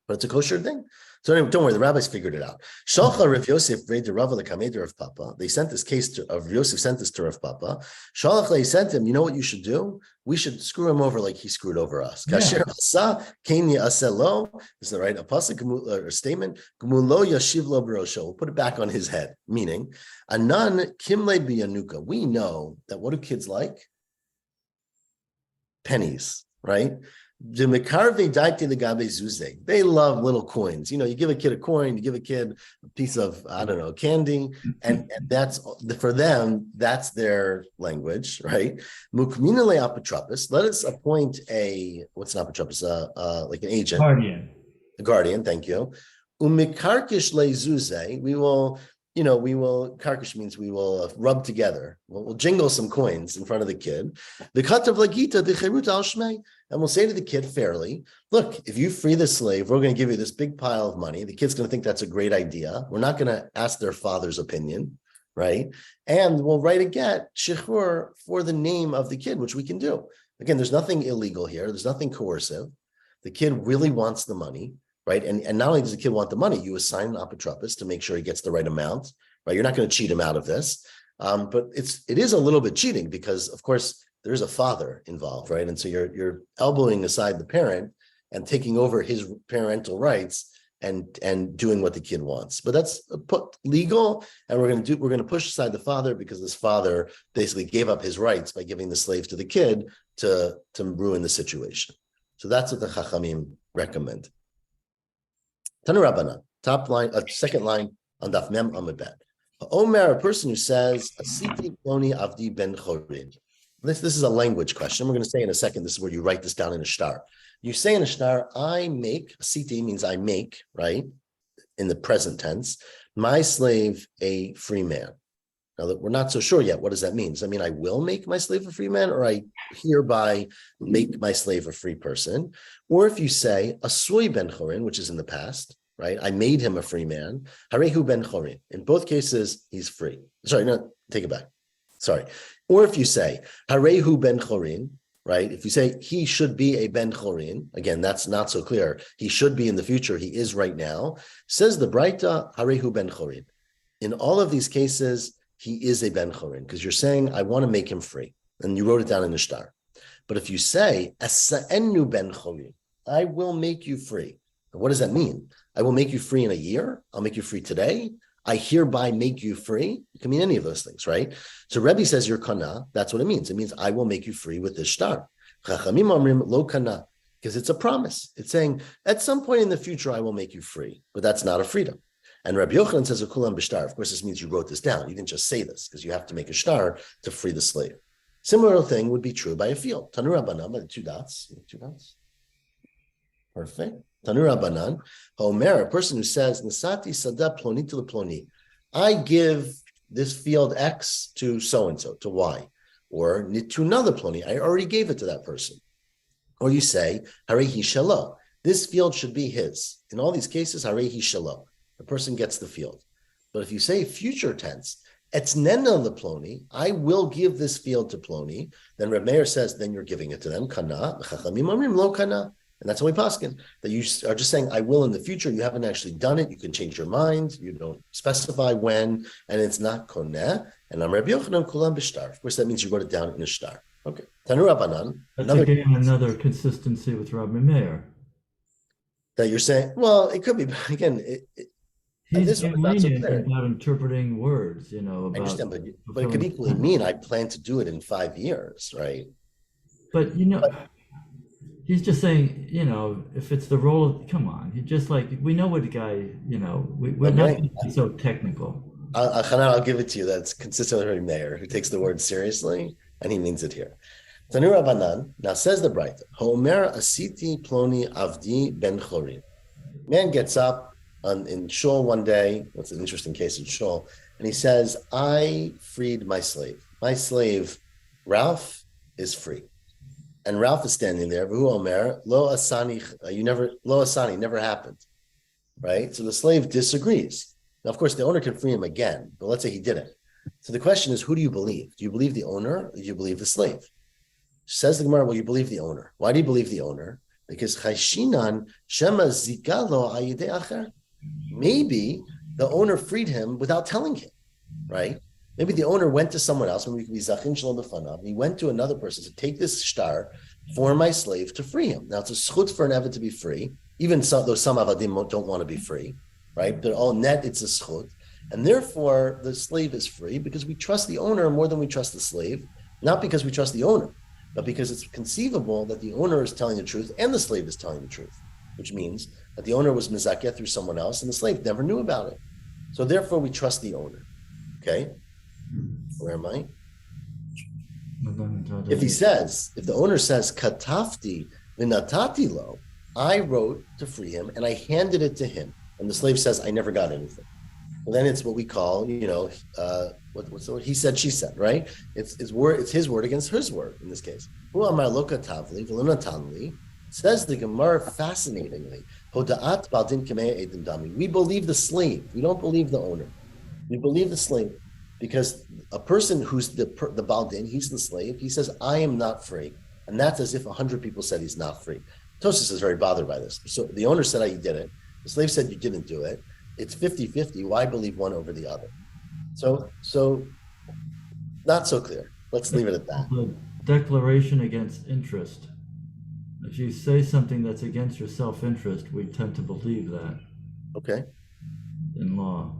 but it's a kosher thing. So anyway, don't worry, the rabbis figured it out. Shalcha Rav Yosef read the Rava l'kamei Rav Papa. They sent this case of Yosef sent this to Rav Papa. Shalach they sent him. You know what you should do? We should screw him over like he screwed over us. Kasher asa kenya aselo. Is that right? A pasuk or statement. Gmulo yashiv lo b'rosho. We'll put it back on his head. Meaning, anan kimle biyanuka. We know that what do kids like? Pennies, right? The mekarve daite legabe zuze. They love little coins. You know, you give a kid a coin, you give a kid a piece of, I don't know, candy, and that's for them, that's their language, right? Mukminale apotropos. Let us appoint what's an apotropos? Like an agent. Guardian. A guardian, thank you. Umikarkish lezuze. Karkish means we will rub together. We'll jingle some coins in front of the kid. The katav lagita the cherut al shmei. And we'll say to the kid fairly, look, if you free the slave, we're going to give you this big pile of money. The kid's going to think that's a great idea. We're not going to ask their father's opinion, right? And we'll write a get, shichur, for the name of the kid, which we can do. Again, there's nothing illegal here. There's nothing coercive. The kid really wants the money, right? And not only does the kid want the money, you assign an apotropos to make sure he gets the right amount, right? You're not going to cheat him out of this. But it is a little bit cheating because, of course, there's a father involved, right? And so you're elbowing aside the parent and taking over his parental rights and doing what the kid wants. But that's legal, and we're going to push aside the father because this father basically gave up his rights by giving the slave to the kid to ruin the situation. So that's what the Chachamim recommend. Tanu Rabbanan, top line, second line on Daf Mem Amud Bet. Omer, a person who says, Asiti Ploni Avdi Ben Chorin. This is a language question. We're going to say in a second, this is where you write this down in a shtar. You say in a shtar, I make, Asiti means I make, right? In the present tense, my slave a free man. Now that we're not so sure yet, what does that mean? Does that mean I will make my slave a free man, or I hereby make my slave a free person? Or if you say Asui Ben Chorin, which is in the past, right? I made him a free man. Harehu Ben Chorin. In both cases, he's free. Sorry, no, take it back. Sorry. Or if you say Harehu Ben Chorin, right? If you say he should be a Ben Chorin, again, that's not so clear. He should be in the future. He is right now. Says the Braita, Harehu Ben Chorin. In all of these cases, he is a Ben Chorin because you're saying, I want to make him free. And you wrote it down in the shtar. But if you say, Asa'enu Ben Chorin, I will make you free. What does that mean? I will make you free in a year. I'll make you free today. I hereby make you free. It can mean any of those things, right? So Rebbe says you're kana. That's what it means. It means I will make you free with this shtar. Chachamim omrim lo kana, because it's a promise. It's saying at some point in the future I will make you free, but that's not a freedom. And Rabbi Yochanan says ukulam b'shtar. Of course, this means you wrote this down. You didn't just say this because you have to make a shtar to free the slave. Similar thing would be true by a field. Tanur Rabbanan by the two dots. Perfect. Tanur Rabbanan, Homer, a person who says, Nisati sada ploni to ploni. I give this field X to so-and-so, to Y. Or to another ploni, I already gave it to that person. Or you say, Harehi shalo. This field should be his. In all these cases, Harehi shalo. The person gets the field. But if you say future tense, Etznena the ploni, I will give this field to ploni, then Reb Meir says, then you're giving it to them. Kana, chachamim omrim lo kana. And that's how we paskin, that you are just saying, I will in the future. You haven't actually done it. You can change your mind. You don't specify when, and it's not koneh. And I'm Rabbi Yochanan kulam b'shtar. Of course, that means you wrote it down in a shtar. Okay. Tanur Rabbanan. Another consistency with Rabbi Meir. That you're saying, well, it could be, but again, he's lenient about interpreting words, About, I understand, but it could equally mean I plan to do it in 5 years, right? But, he's just saying, if it's the role of, come on, he just we know what the guy, we're not going to be so technical. I'll give it to you. That's consistent with Rabbi Meir, who takes the word seriously, and he means it here. Tanur Rabbanan, now says the Braita, Homer asiti ploni avdi ben chorin. Man gets up in shul one day, that's an interesting case in shul, and he says, I freed my slave. My slave, Ralph, is free. And Ralph is standing there. V'hu omer lo asani, lo asani never happened, right? So the slave disagrees. Now, of course, the owner can free him again, but let's say he didn't. So the question is, who do you believe? Do you believe the owner, or do you believe the slave? Says the Gemara, well, you believe the owner. Why do you believe the owner? Because chayshinan shema zikalo ayidei acher. Maybe the owner freed him without telling him, right? Maybe the owner went to someone else, maybe it could be Zachin Shalom B'fanav. He went to another person to take this shtar for my slave to free him. Now, it's a schut for an Eved to be free, even though some Avadim don't want to be free, right? But all net, it's a schut. And therefore, the slave is free because we trust the owner more than we trust the slave, not because we trust the owner. but because it's conceivable that the owner is telling the truth and the slave is telling the truth, which means that the owner was mizakeh through someone else and the slave never knew about it. So therefore, we trust the owner. Okay, where am I? If the owner says katafti vinatati lo, I wrote to free him and I handed it to him, and the slave says I never got anything. Well, then it's what we call, what's the word? He said, she said, right? It's his word against his word in this case. Says the Gemara fascinatingly, we believe the slave. We don't believe the owner. We believe the slave because a person who's the Baldin, he's the slave. He says, I am not free. And that's as if 100 people said he's not free. Tosfos is very bothered by this. So the owner said, you did it. The slave said you didn't do it. It's 50-50. Why believe one over the other? So not so clear. Let's leave it at that. The declaration against interest. If you say something that's against your self-interest, we tend to believe that. Okay. In law.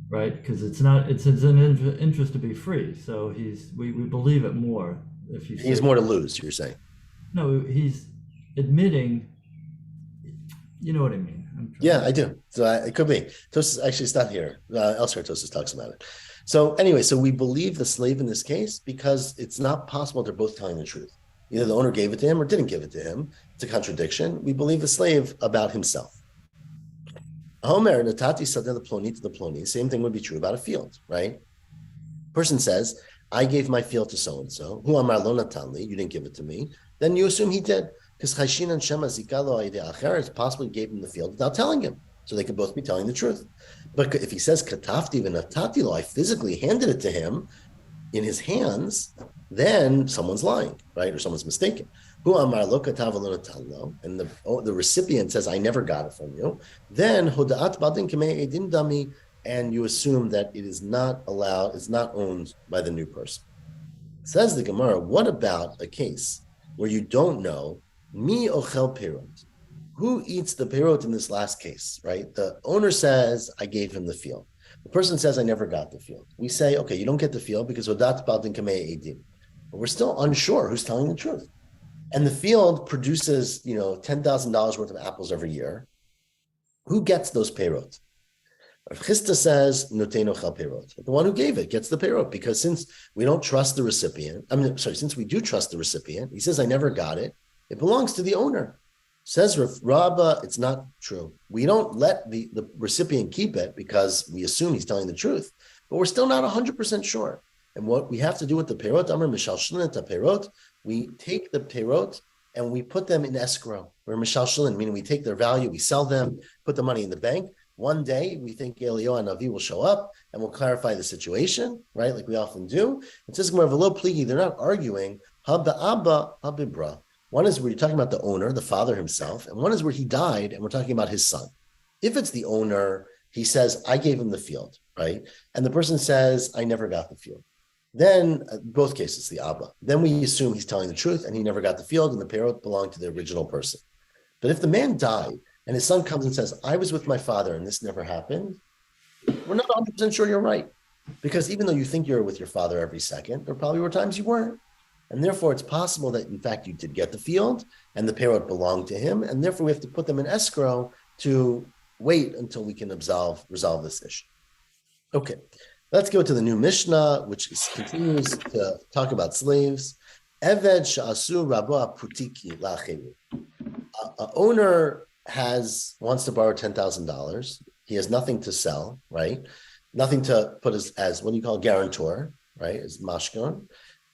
Right? Because it's an interest to be free. So we believe it more. If you he has more to lose, you're saying. No, he's admitting, you know what I mean. Yeah, I do. So it could be. Tosfos, actually, it's not here. Elsewhere, Tosfos talks about it. So anyway, so we believe the slave in this case because it's not possible they're both telling the truth. Either the owner gave it to him or didn't give it to him. It's a contradiction. We believe the slave about himself. Homer, Natati Sadeh the Ploni to the Ploni. Same thing would be true about a field, right? Person says, I gave my field to so-and-so. Who Amar Lo Natanli, you didn't give it to me. Then you assume he did. Because Chayshin and Shema Zikalo Acher, it's possible he gave him the field without telling him. So they could both be telling the truth. But if he says Katafti v'natati lo, I physically handed it to him in his hands, then someone's lying, right? Or someone's mistaken. Hu amar lo katav lo natan lo, and the recipient says, I never got it from you. Then hoda'at baldin k'mei edin dami, and you assume that it is not allowed, it's not owned by the new person. Says the Gemara, what about a case where you don't know mi ochel perot? Who eats the perot in this last case, right? The owner says, I gave him the field. The person says, I never got the field. We say, okay, you don't get the field because hodat baldin kamei edim. But we're still unsure who's telling the truth. And the field produces, $10,000 worth of apples every year. Who gets those perot? Chisda says, noteno chel perot. The one who gave it gets the perot because since we don't trust the recipient, since we do trust the recipient, he says, I never got it. It belongs to the owner. Says Rabbah, it's not true. We don't let the recipient keep it because we assume he's telling the truth, but we're still not 100% sure. And what we have to do with the perot, Amr Mishalshlin et perot, we take the perot and we put them in escrow. We're Mishalshlin, meaning we take their value, we sell them, put the money in the bank. One day we think Eliyahu and Navi will show up and we'll clarify the situation, right? Like we often do. It says more of a little pligi. They're not arguing. Habda Abba, Habibra. One is where you're talking about the owner, the father himself, and one is where he died, and we're talking about his son. If it's the owner, he says, I gave him the field, right? And the person says, I never got the field. Then, both cases, the Abba. Then we assume he's telling the truth, and he never got the field, and the perot belonged to the original person. But if the man died, and his son comes and says, I was with my father, and this never happened, we're not 100% sure you're right. Because even though you think you're with your father every second, there probably were times you weren't. And therefore, it's possible that, in fact, you did get the field and the perot belonged to him. And therefore, we have to put them in escrow to wait until we can resolve this issue. Okay, let's go to the new Mishnah, which continues to talk about slaves. Eved sha'asu rabo putiki la'acheru. An owner wants to borrow $10,000. He has nothing to sell, right? Nothing to put as what do you call guarantor, right? As mashkon.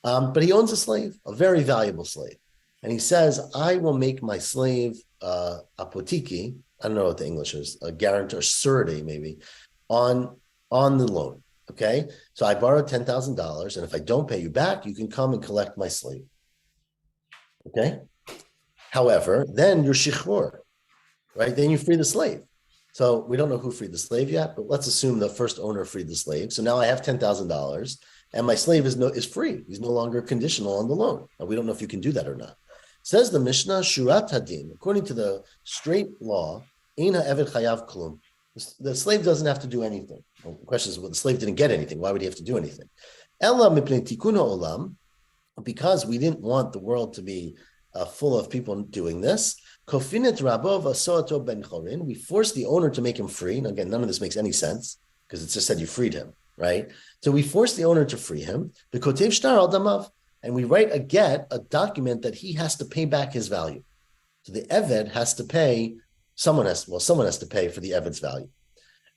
But he owns a slave, a very valuable slave. And he says, I will make my slave apotiki, I don't know what the English is, a guarantor, surety maybe, on the loan, okay? So I borrowed $10,000, and if I don't pay you back, you can come and collect my slave, okay? However, then you're shichrur, right? Then you free the slave. So we don't know who freed the slave yet, but let's assume the first owner freed the slave. So now I have $10,000. And my slave is free. He's no longer conditional on the loan. Now, we don't know if you can do that or not. Says the Mishnah, Shurat Hadin, according to the straight law, Ein ha'eved chayav klum. The slave doesn't have to do anything. Well, the question is, well, the slave didn't get anything. Why would he have to do anything? Ella mipnei tikun ha'olam, because we didn't want the world to be full of people doing this, we forced the owner to make him free. And again, none of this makes any sense because it just said you freed him, right? So we forced the owner to free him. The kotev shtar al damav, and we write a document that he has to pay back his value. So the eved has to pay. Someone has to pay for the eved's value.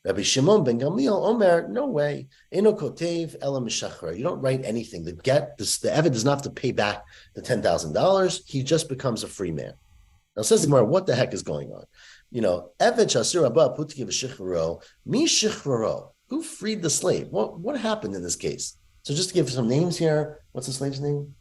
Rabbi Shimon ben Gamliel Omer, no way. Eno kotev ela mishachar. You don't write anything. The eved does not have to pay back the $10,000. He just becomes a free man. Now says the Gemara, what the heck is going on? Eved shasir abba putki v'shichvaro mi shichvaro. Who freed the slave? What happened in this case? So just to give some names here, what's the slave's name?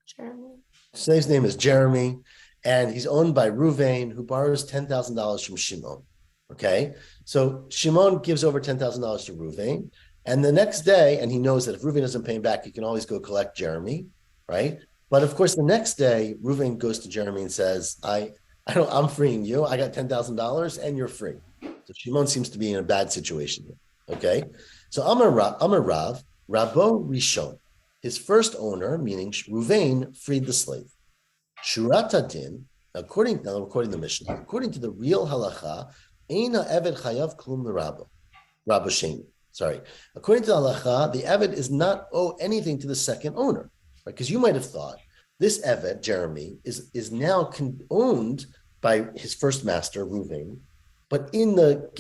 Jeremy. Slave's name is Jeremy, and he's owned by Ruvain, who borrows $10,000 from Shimon. Okay, so Shimon gives over $10,000 to Ruvain, and the next day, and he knows that if Ruvain doesn't pay him back, he can always go collect Jeremy, right? But of course, the next day, Ruvain goes to Jeremy and says, I'm freeing you. I got $10,000 and you're free. So Shimon seems to be in a bad situation here. Okay, so Amar Rav, Rabo Rishon, his first owner, meaning Ruvain, freed the slave. Shurata din, according to the Mishnah, according to the real halacha, Eina Eved Chayav Klum Rabbo Sheni. Sorry. According to the halacha, the Eved is not owe anything to the second owner, right? Because you might have thought this Eved, Jeremy, is now owned by his first master, Ruvain, but in the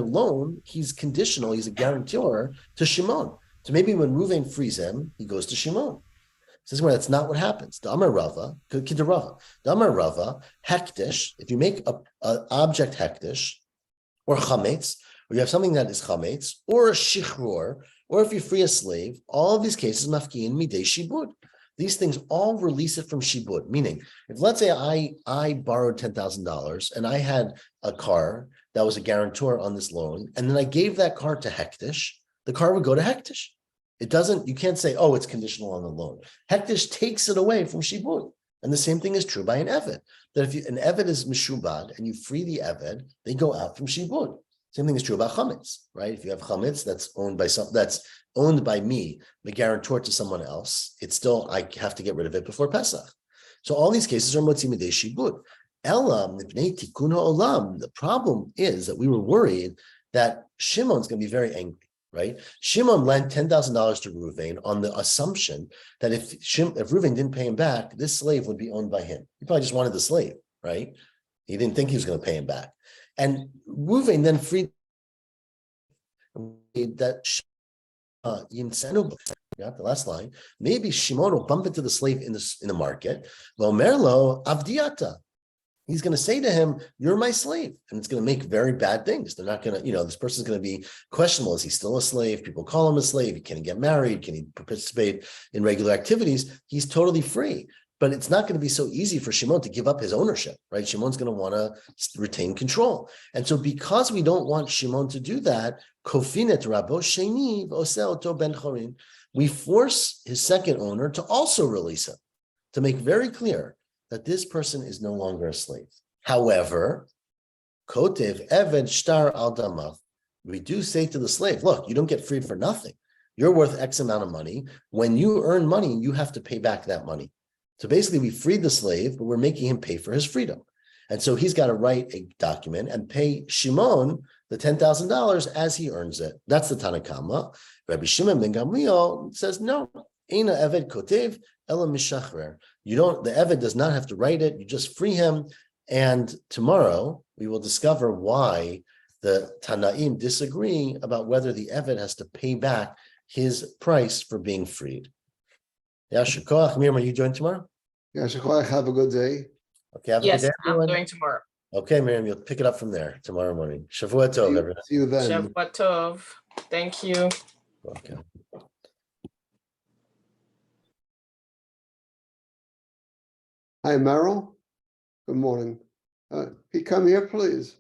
loan, he's conditional, he's a guarantor to Shimon. So maybe when Ruvain frees him, he goes to Shimon. Says where that's not what happens. The Amar Rava, hektish. If you make a object hektish, or chametz, or you have something that is chametz, or a shichror, or if you free a slave, all of these cases mafkiin midei shibud. These things all release it from shibud. Meaning, if let's say I borrowed $10,000 and I had a car that was a guarantor on this loan, and then I gave that car to hektish, the car would go to hektish. You can't say, oh, it's conditional on the loan. Hektish takes it away from shibud. And the same thing is true by an eved. That if an eved is mishubad and you free the eved, they go out from shibud. Same thing is true about chametz, right? If you have chametz that's owned by me, the guarantor to someone else, it's still, I have to get rid of it before Pesach. So all these cases are motzi midei shibud. Elam mipnei tikkun ha'olam. The problem is that we were worried that Shimon's going to be very angry. Right? Shimon lent $10,000 to Ruvain on the assumption that if Ruvain didn't pay him back, this slave would be owned by him. He probably just wanted the slave, right? He didn't think he was going to pay him back. And Ruvain then freed that the last line. Maybe Shimon will bump into the slave in the market. Merlo avdiata. He's going to say to him, you're my slave. And it's going to make very bad things. They're not going to, this person's going to be questionable. Is he still a slave? People call him a slave. Can he get married? Can he participate in regular activities? He's totally free. But it's not going to be so easy for Shimon to give up his ownership, right? Shimon's going to want to retain control. And so because we don't want Shimon to do that, kofinet rabo sheni v'oseh ben chorin, we force his second owner to also release him, to make very clear that this person is no longer a slave. However, kotev eved shtar al damav, we do say to the slave, look, you don't get freed for nothing. You're worth X amount of money. When you earn money, you have to pay back that money. So basically, we freed the slave, but we're making him pay for his freedom. And so he's got to write a document and pay Shimon the $10,000 as he earns it. That's the Tanakama. Rabbi Shimon ben Gamliel says, no, Eina eved kotev ela mishachrer. The eved does not have to write it. You just free him. And tomorrow we will discover why the Tanaim disagree about whether the eved has to pay back his price for being freed. Yeah, Shikoach. Miriam, are you joining tomorrow? Yeah, Shikoach, have a good day. Okay, have a Yes, good day, I'm everyone. doing tomorrow. Okay, Miriam, you'll pick it up from there tomorrow morning. Shavua tov, everyone. See you then. Shavua tov. Thank you. Okay. Hi, Merrill. Good morning. He come here, please.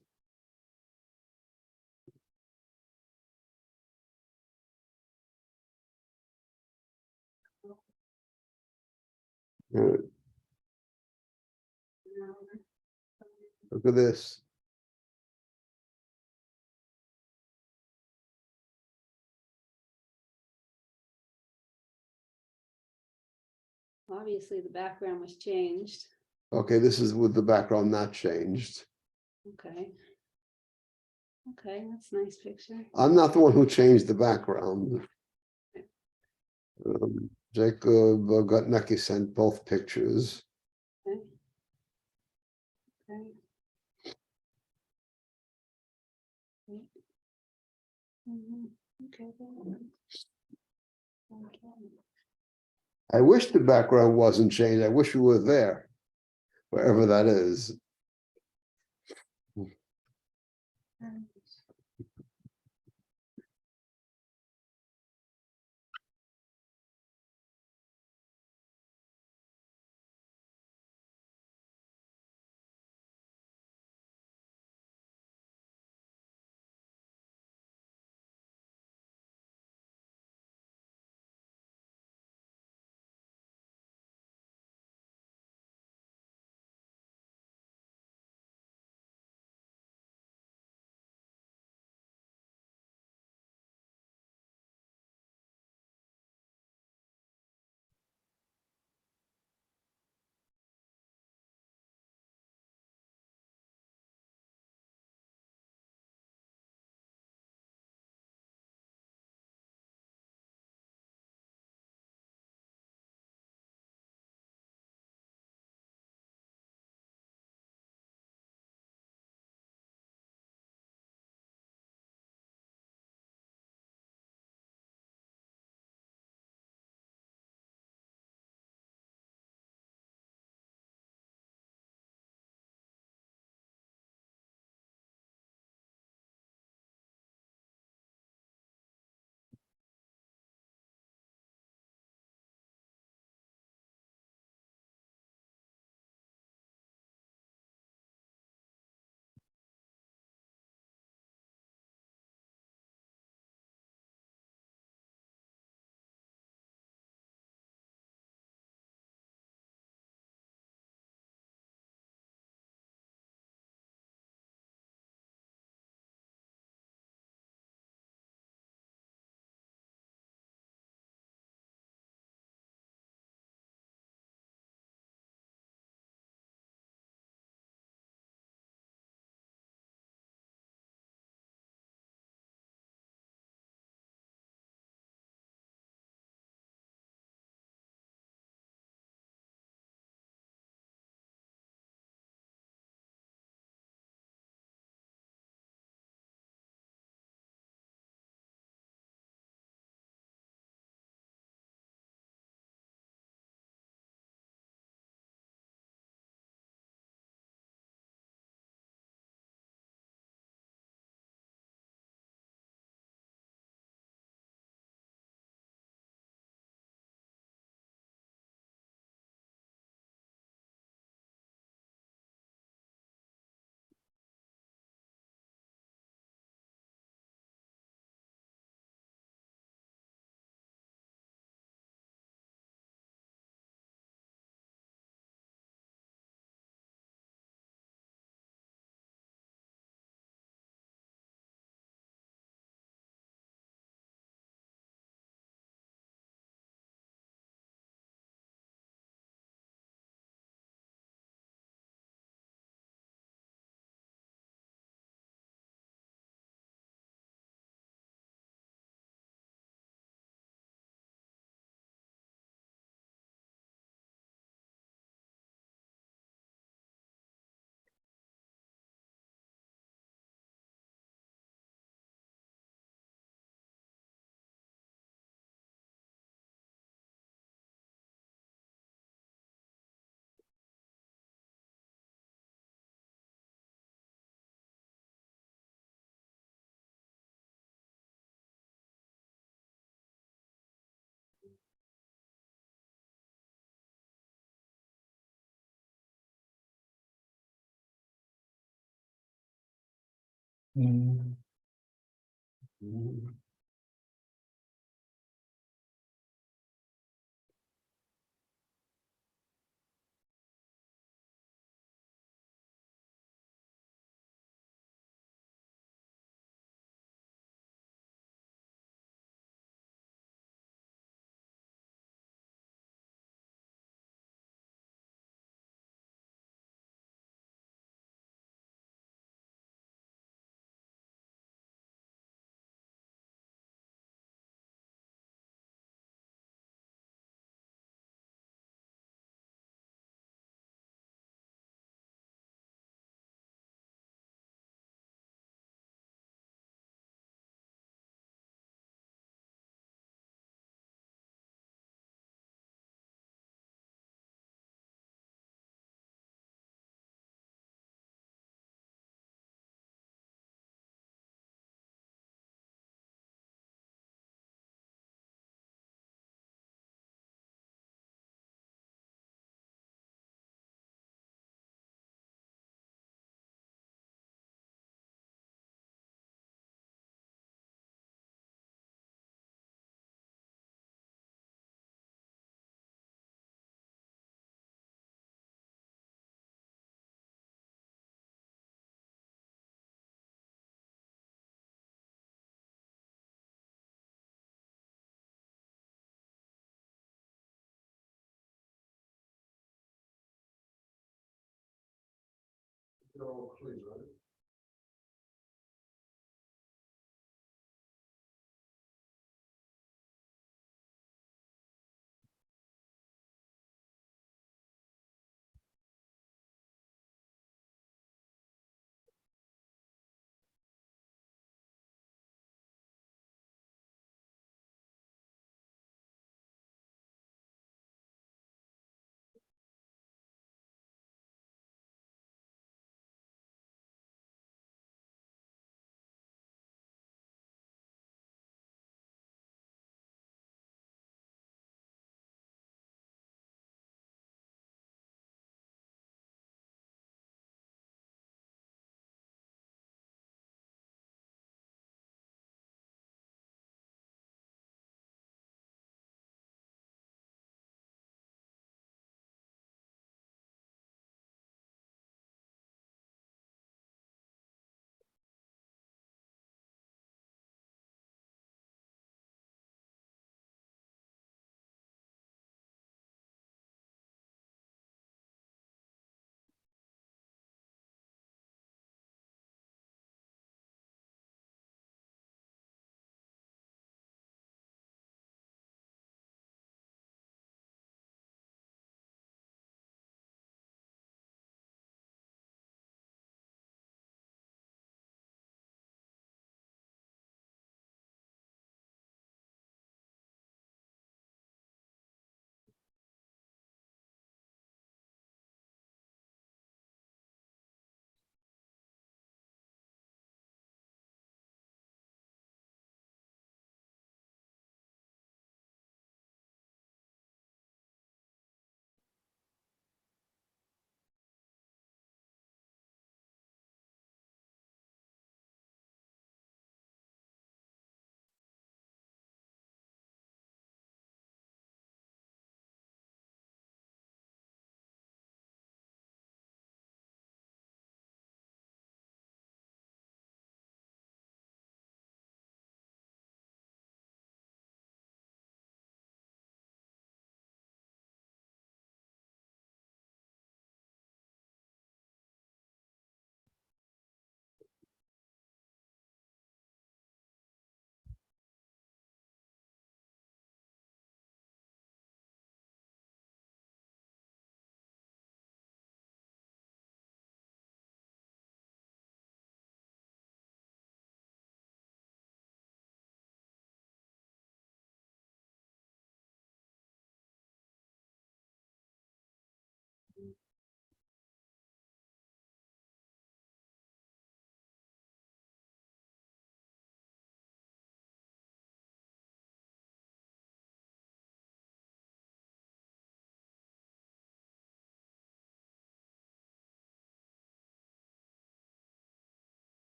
Look at this. Obviously, the background was changed. Okay, this is with the background not changed. Okay. Okay, that's a nice picture. I'm not the one who changed the background. Jacob Gutnecki sent both pictures. Okay. Okay. Okay. Okay. Okay. I wish the background wasn't changed. I wish we were there, wherever that is.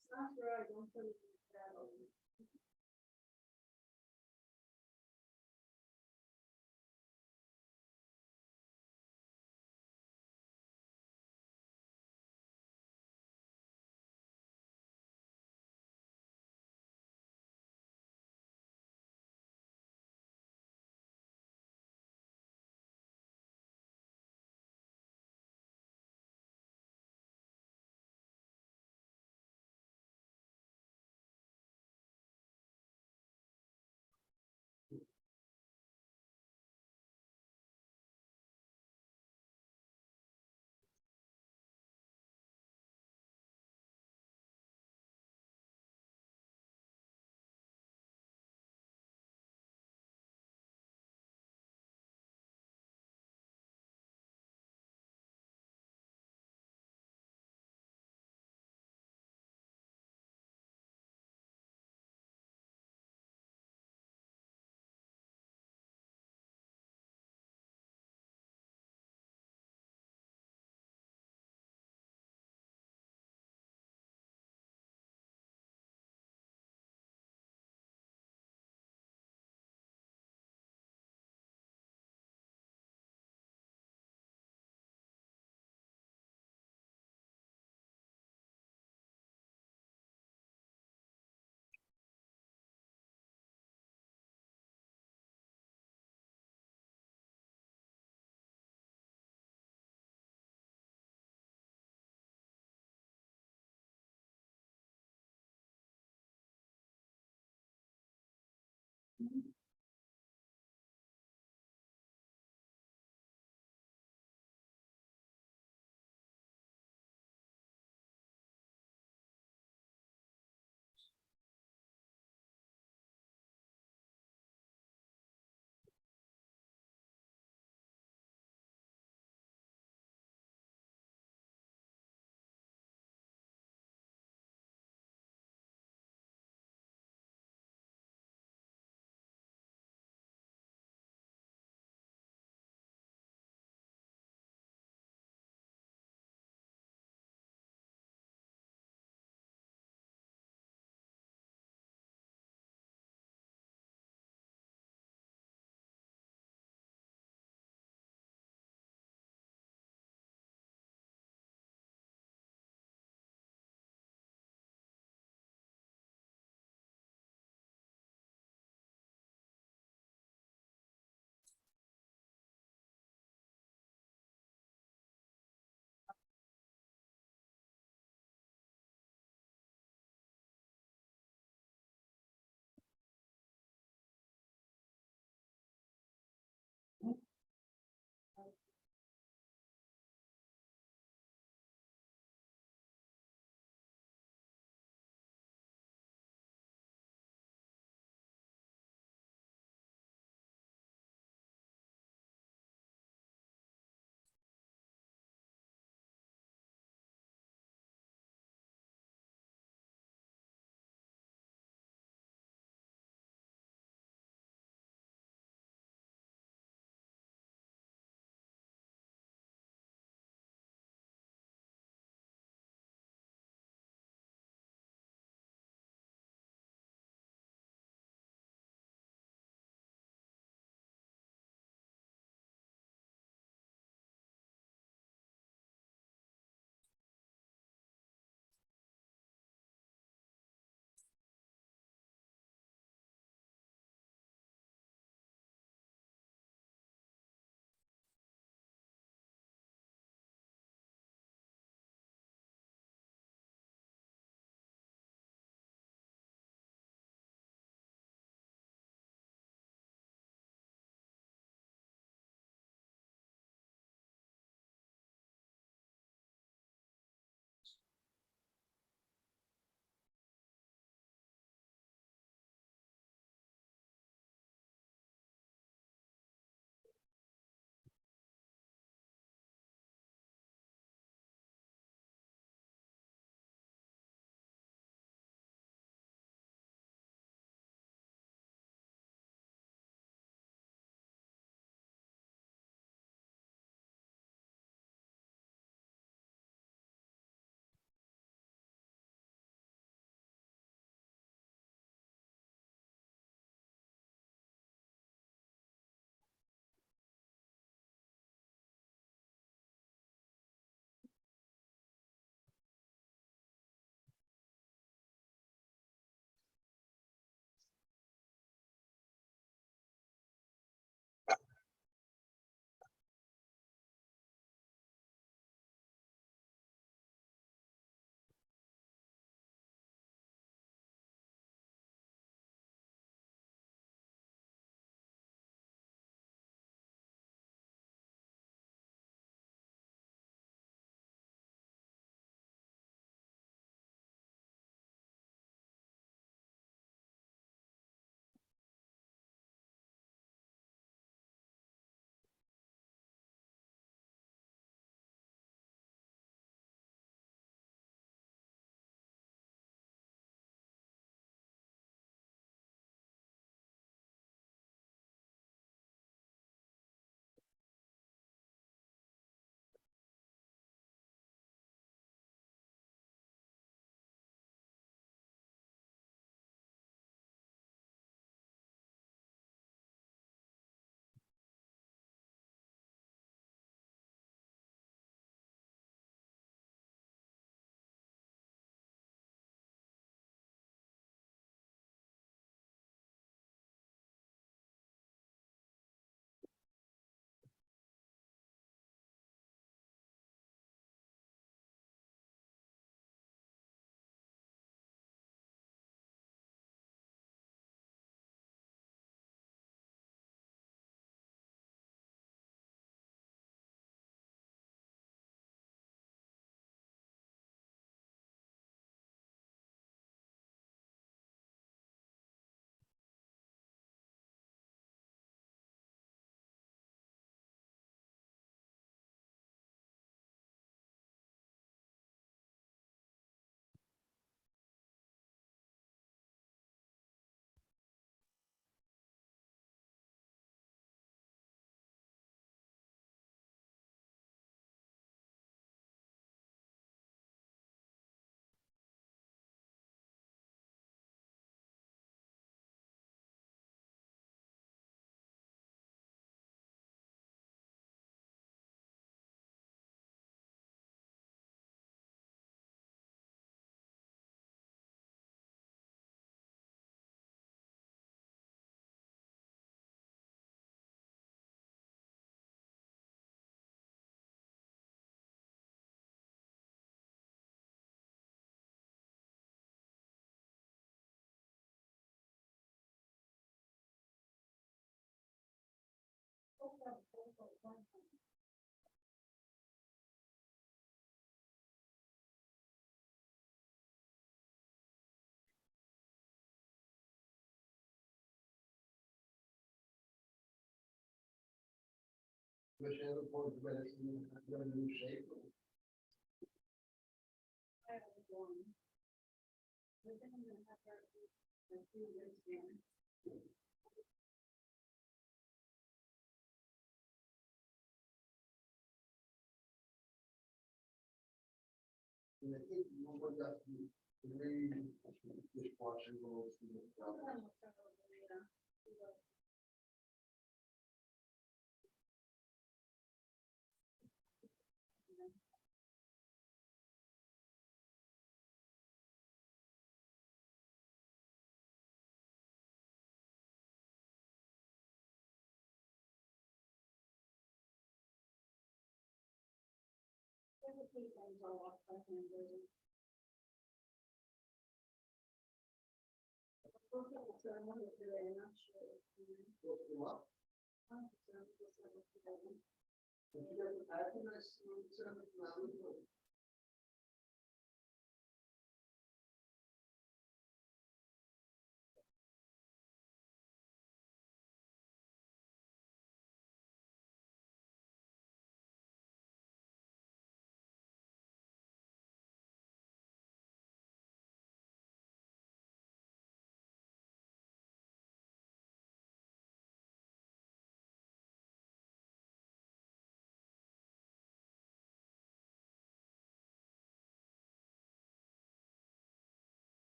It's not right, don't put it in the shadow.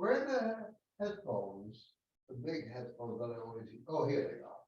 Where are the headphones? The big headphones that I always use. Oh, here they are.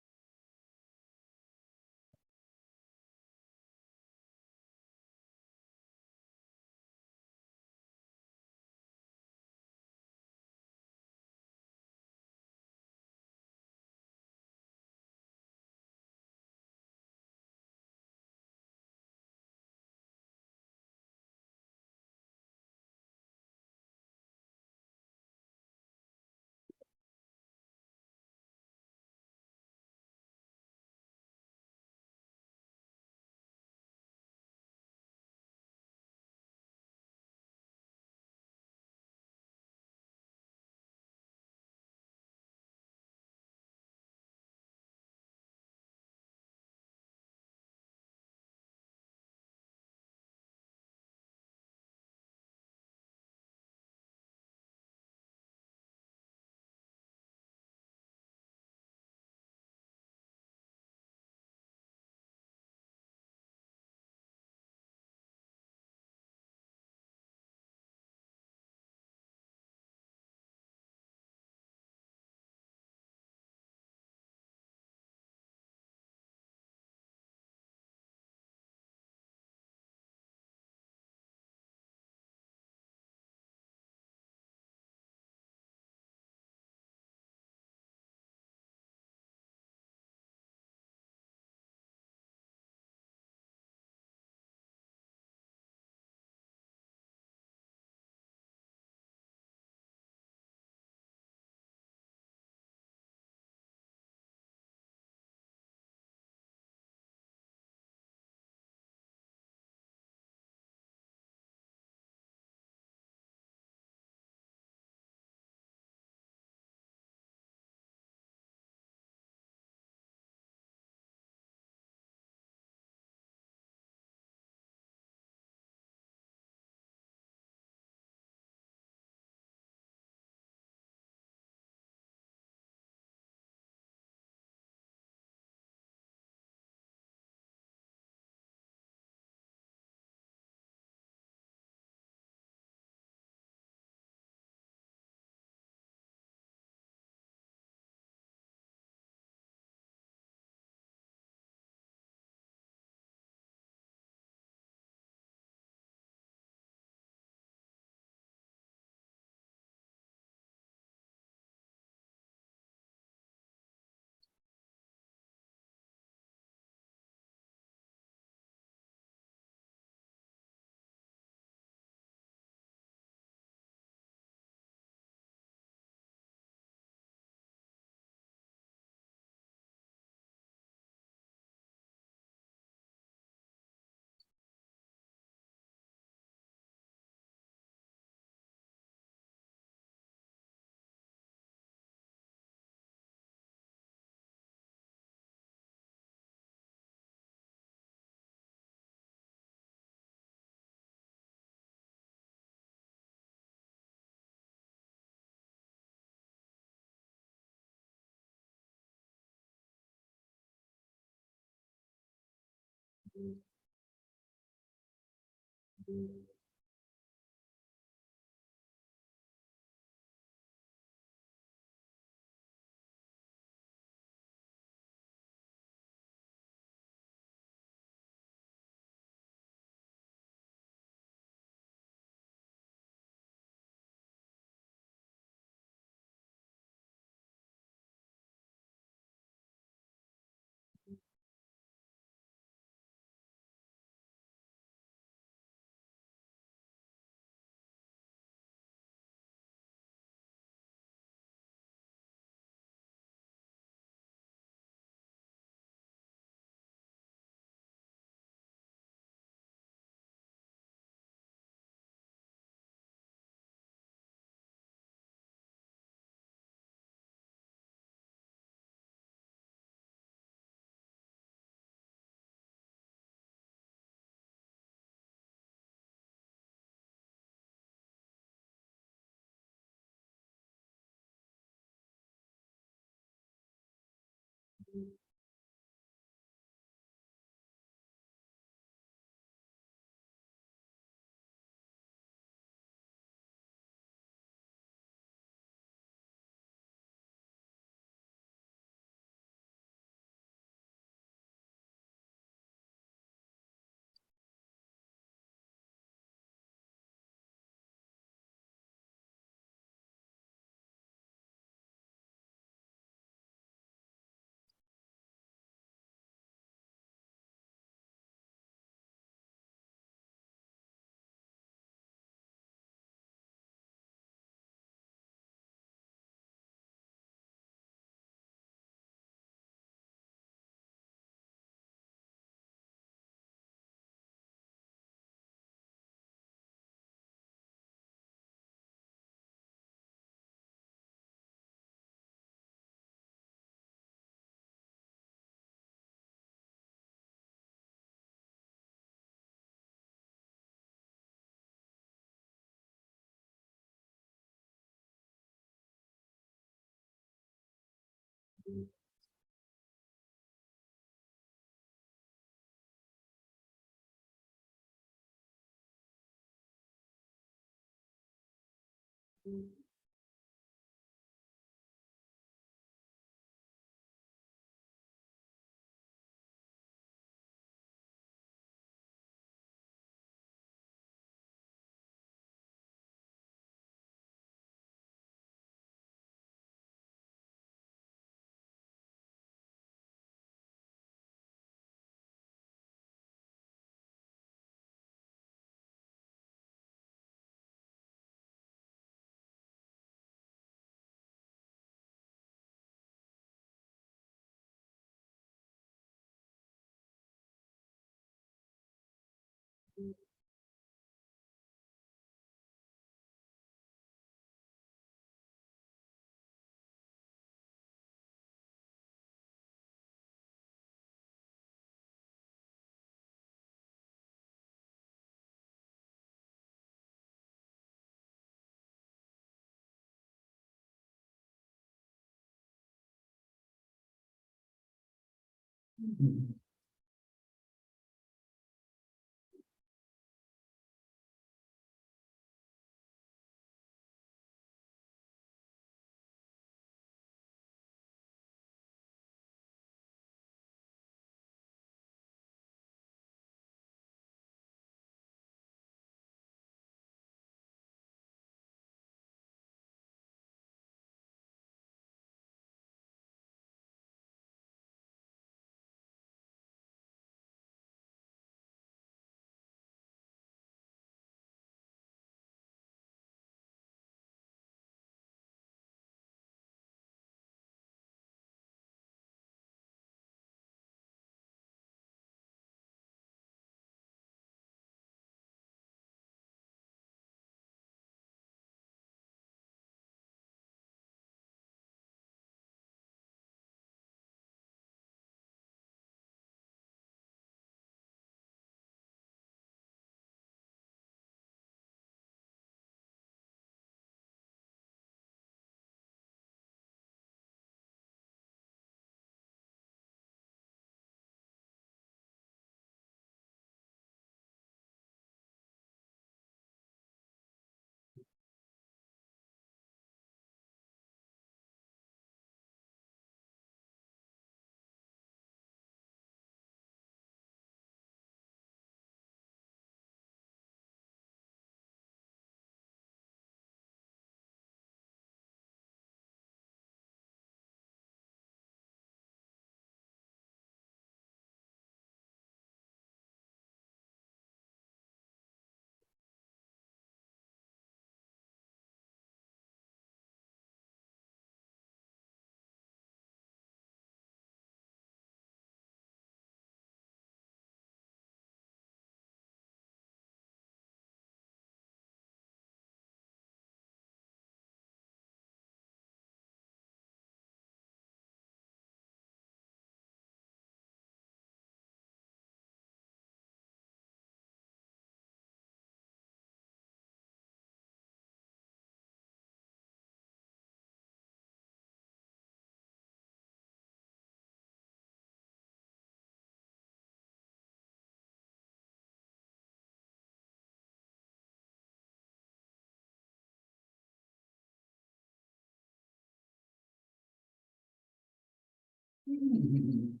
Mhm.